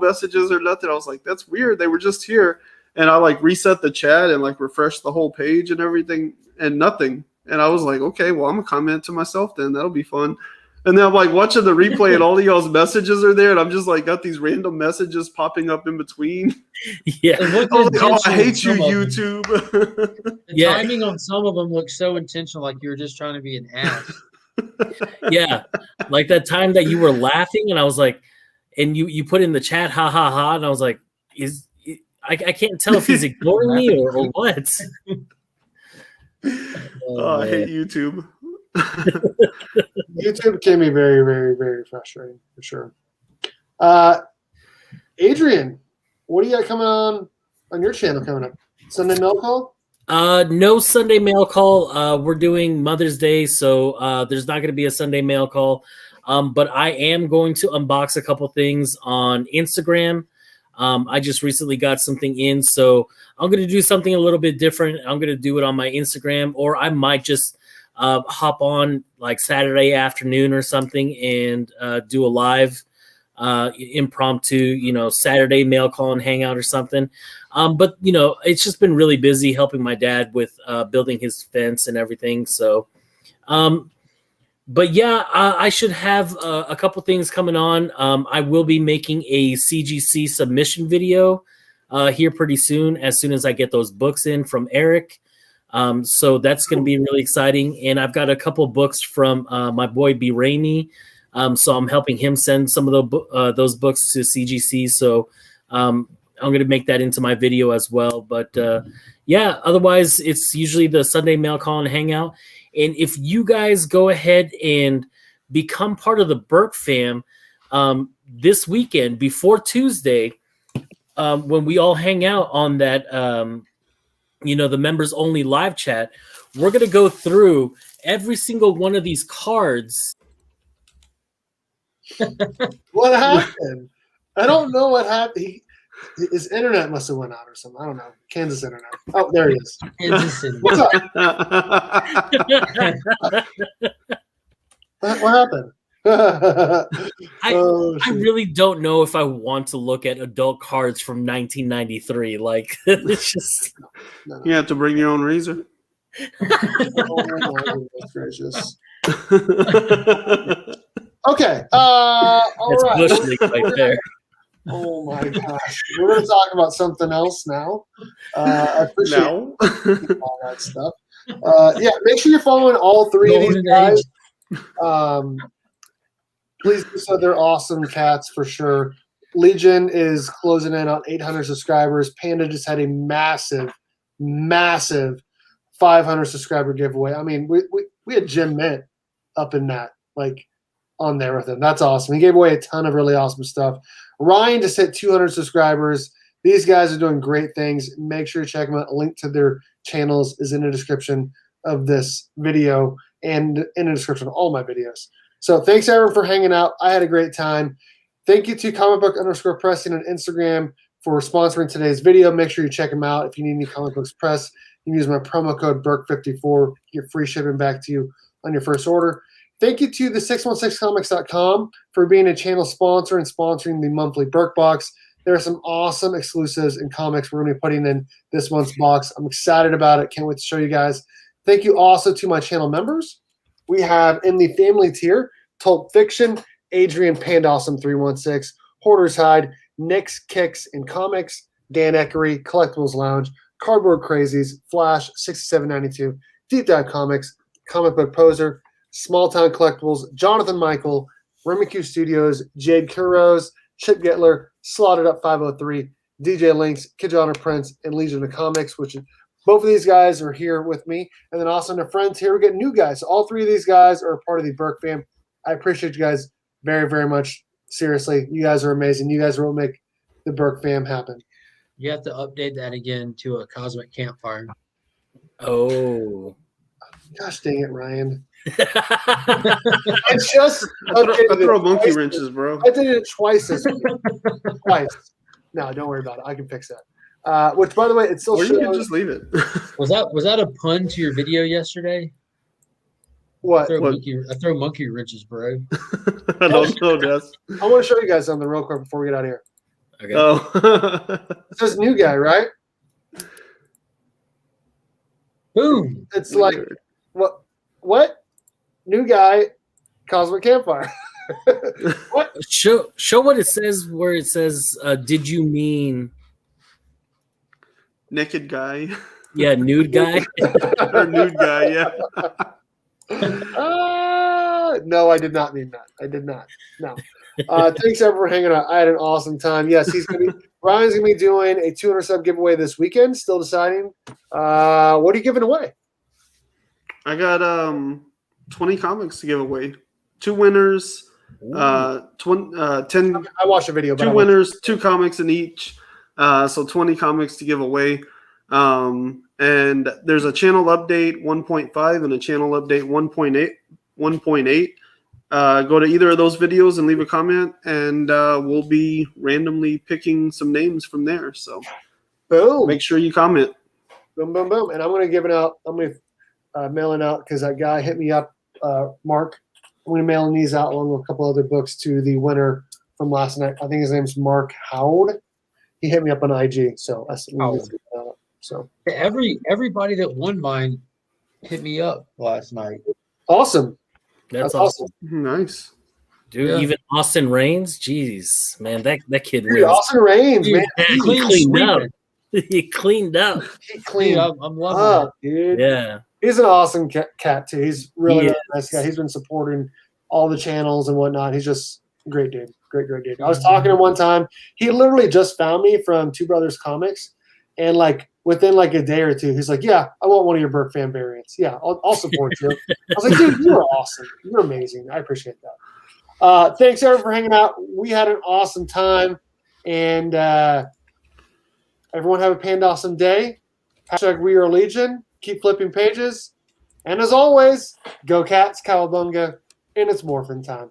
messages or nothing. I was like, that's weird. They were just here, and I like reset the chat and like refreshed the whole page and everything, and nothing. And I was like, okay, well, I'm gonna comment to myself then. That'll be fun. And then I'm like watching the replay and all of y'all's messages are there. And I'm just like got these random messages popping up in between. Yeah. I was like, oh, I hate you, YouTube. The Yeah. timing on some of them looks so intentional, like you were just trying to be an ass. Yeah. Like that time that you were laughing and I was like, and you put in the chat, ha ha ha. And I was like, I can't tell if he's ignoring me or what. Oh, I hate YouTube. YouTube can be very, very, very frustrating for sure. Adrian, what do you got coming on your channel coming up? Sunday mail call? No Sunday mail call. We're doing Mother's Day, so there's not going to be a Sunday mail call. But I am going to unbox a couple things on Instagram. I just recently got something in, so I'm going to do something a little bit different. I'm going to do it on my Instagram, or I might just hop on like Saturday afternoon or something and do a live impromptu, Saturday mail call and hangout or something. But it's just been really busy helping my dad with building his fence and everything. So, but yeah, I should have a couple things coming on. I will be making a CGC submission video here pretty soon as I get those books in from Eric. So that's going to be really exciting. And I've got a couple books from my boy B. Ramey. So I'm helping him send some of those books to CGC. So I'm going to make that into my video as well. But yeah, otherwise it's usually the Sunday mail call and hangout. And if you guys go ahead and become part of the Burke fam this weekend before Tuesday, when we all hang out on that, the members only live chat, we're going to go through every single one of these cards. What happened? I don't know what happened. His internet must have went out or something. I don't know. Kansas internet. Oh, there he is. Kansas City. What's up? What happened? I really don't know if I want to look at adult cards from 1993. Like, it's just... No. You have to bring your own razor. Oh, my goodness gracious. Okay. All It's right. Bush League right there. Oh my gosh. We're going to talk about something else now. I appreciate all that stuff. Yeah, make sure you're following all three of these guys. Please do so. They're awesome cats for sure. Legion is closing in on 800 subscribers. Panda just had a massive 500 subscriber giveaway. I mean, we had Jim Mint up in that, like, on there with him. That's awesome. He gave away a ton of really awesome stuff. Ryan just hit 200 subscribers. These guys are doing great things. Make sure you check them out. A link to their channels is in the description of this video and in the description of all my videos. So thanks, everyone, for hanging out. I had a great time. Thank you to comicbook_pressing on Instagram for sponsoring today's video. Make sure you check them out. If you need any comic books press, you can use my promo code BURK54. Get free shipping back to you on your first order. Thank you to the 616comics.com for being a channel sponsor and sponsoring the monthly Burke box. There are some awesome exclusives and comics we're going to be putting in this month's box. I'm excited about it. Can't wait to show you guys. Thank you also to my channel members. We have in the family tier, Tulp Fiction, Adrian Pandawesome 316, Hoarder's Hide, Nick's Kicks and Comics, Dan Eckery, Collectibles Lounge, Cardboard Crazies, Flash 6792, Deep Dive Comics, Comic Book Poser, Small Town Collectibles, Jonathan Michael, Remicue Studios, Jade Kuros, Chip Getler, Slaughtered Up 503, DJ Links, Kid Prince, and Legion of Comics, which both of these guys are here with me. And then also their friends here. We get new guys. So all three of these guys are a part of the Burke fam. I appreciate you guys very, very much. Seriously, you guys are amazing. You guys will make the Burke fam happen. You have to update that again to a cosmic campfire. Oh. Gosh dang it, Ryan. I I just I throw monkey twice. wrenches, bro. I did it twice this week. Twice. No, don't worry about it. I can fix that. Which, by the way, it still Or you can shows. just leave it. Was that a pun to your video yesterday? What? I throw monkey wrenches, bro. I don't know, Des. I want to show you guys something real quick before we get out of here. Okay. Oh. It says new guy, right? Boom. It's like what? New guy, cosmic campfire. What? Show what it says where it says, did you mean Naked guy. nude guy? Or nude guy, yeah. No, I did not mean that. I did not. No. Thanks everyone for hanging out. I had an awesome time. Yes, Ryan's gonna be doing a 200 sub giveaway this weekend. Still deciding. What are you giving away? I got 20 comics to give away. 2 winners, 10 I watched a video. But 2 winners, 2 comics in each. So 20 comics to give away. And there's a channel update 1.5 and a channel update 1.8. Go to either of those videos and leave a comment, and we'll be randomly picking some names from there. So Boom. make sure you comment. Boom, boom, boom. And I'm going to give it out. I'm going to mail it out because that guy hit me up, Mark. I'm going to mail these out along with a couple other books to the winner from last night. I think his name's Mark Howard. He hit me up on IG. So so Everybody that won mine hit me up last night. awesome. That's awesome. Nice. Dude, Yeah. even Austin Reigns, jeez, man, that kid Dude, wins. Austin Reigns, Dude, man. He clean cleaned up. sweeping. He cleaned up. He Dude, cleaned I'm loving up, dude. Yeah. He's an awesome cat too. He's really, He really nice guy. He's been supporting all the channels and whatnot. He's just a great dude. Great dude. I was talking to him one time. He literally just found me from Two Brothers Comics, and like within like a day or two, he's like, "Yeah, I want one of your Burke fan variants. Yeah, I'll support you." I was like, "Dude, you are awesome. You're amazing. I appreciate that." Thanks everyone for hanging out. We had an awesome time, and everyone have a pan-awesome day. # We Are Legion. Keep flipping pages. And as always, go Cats, Cowabunga, and it's Morphin time.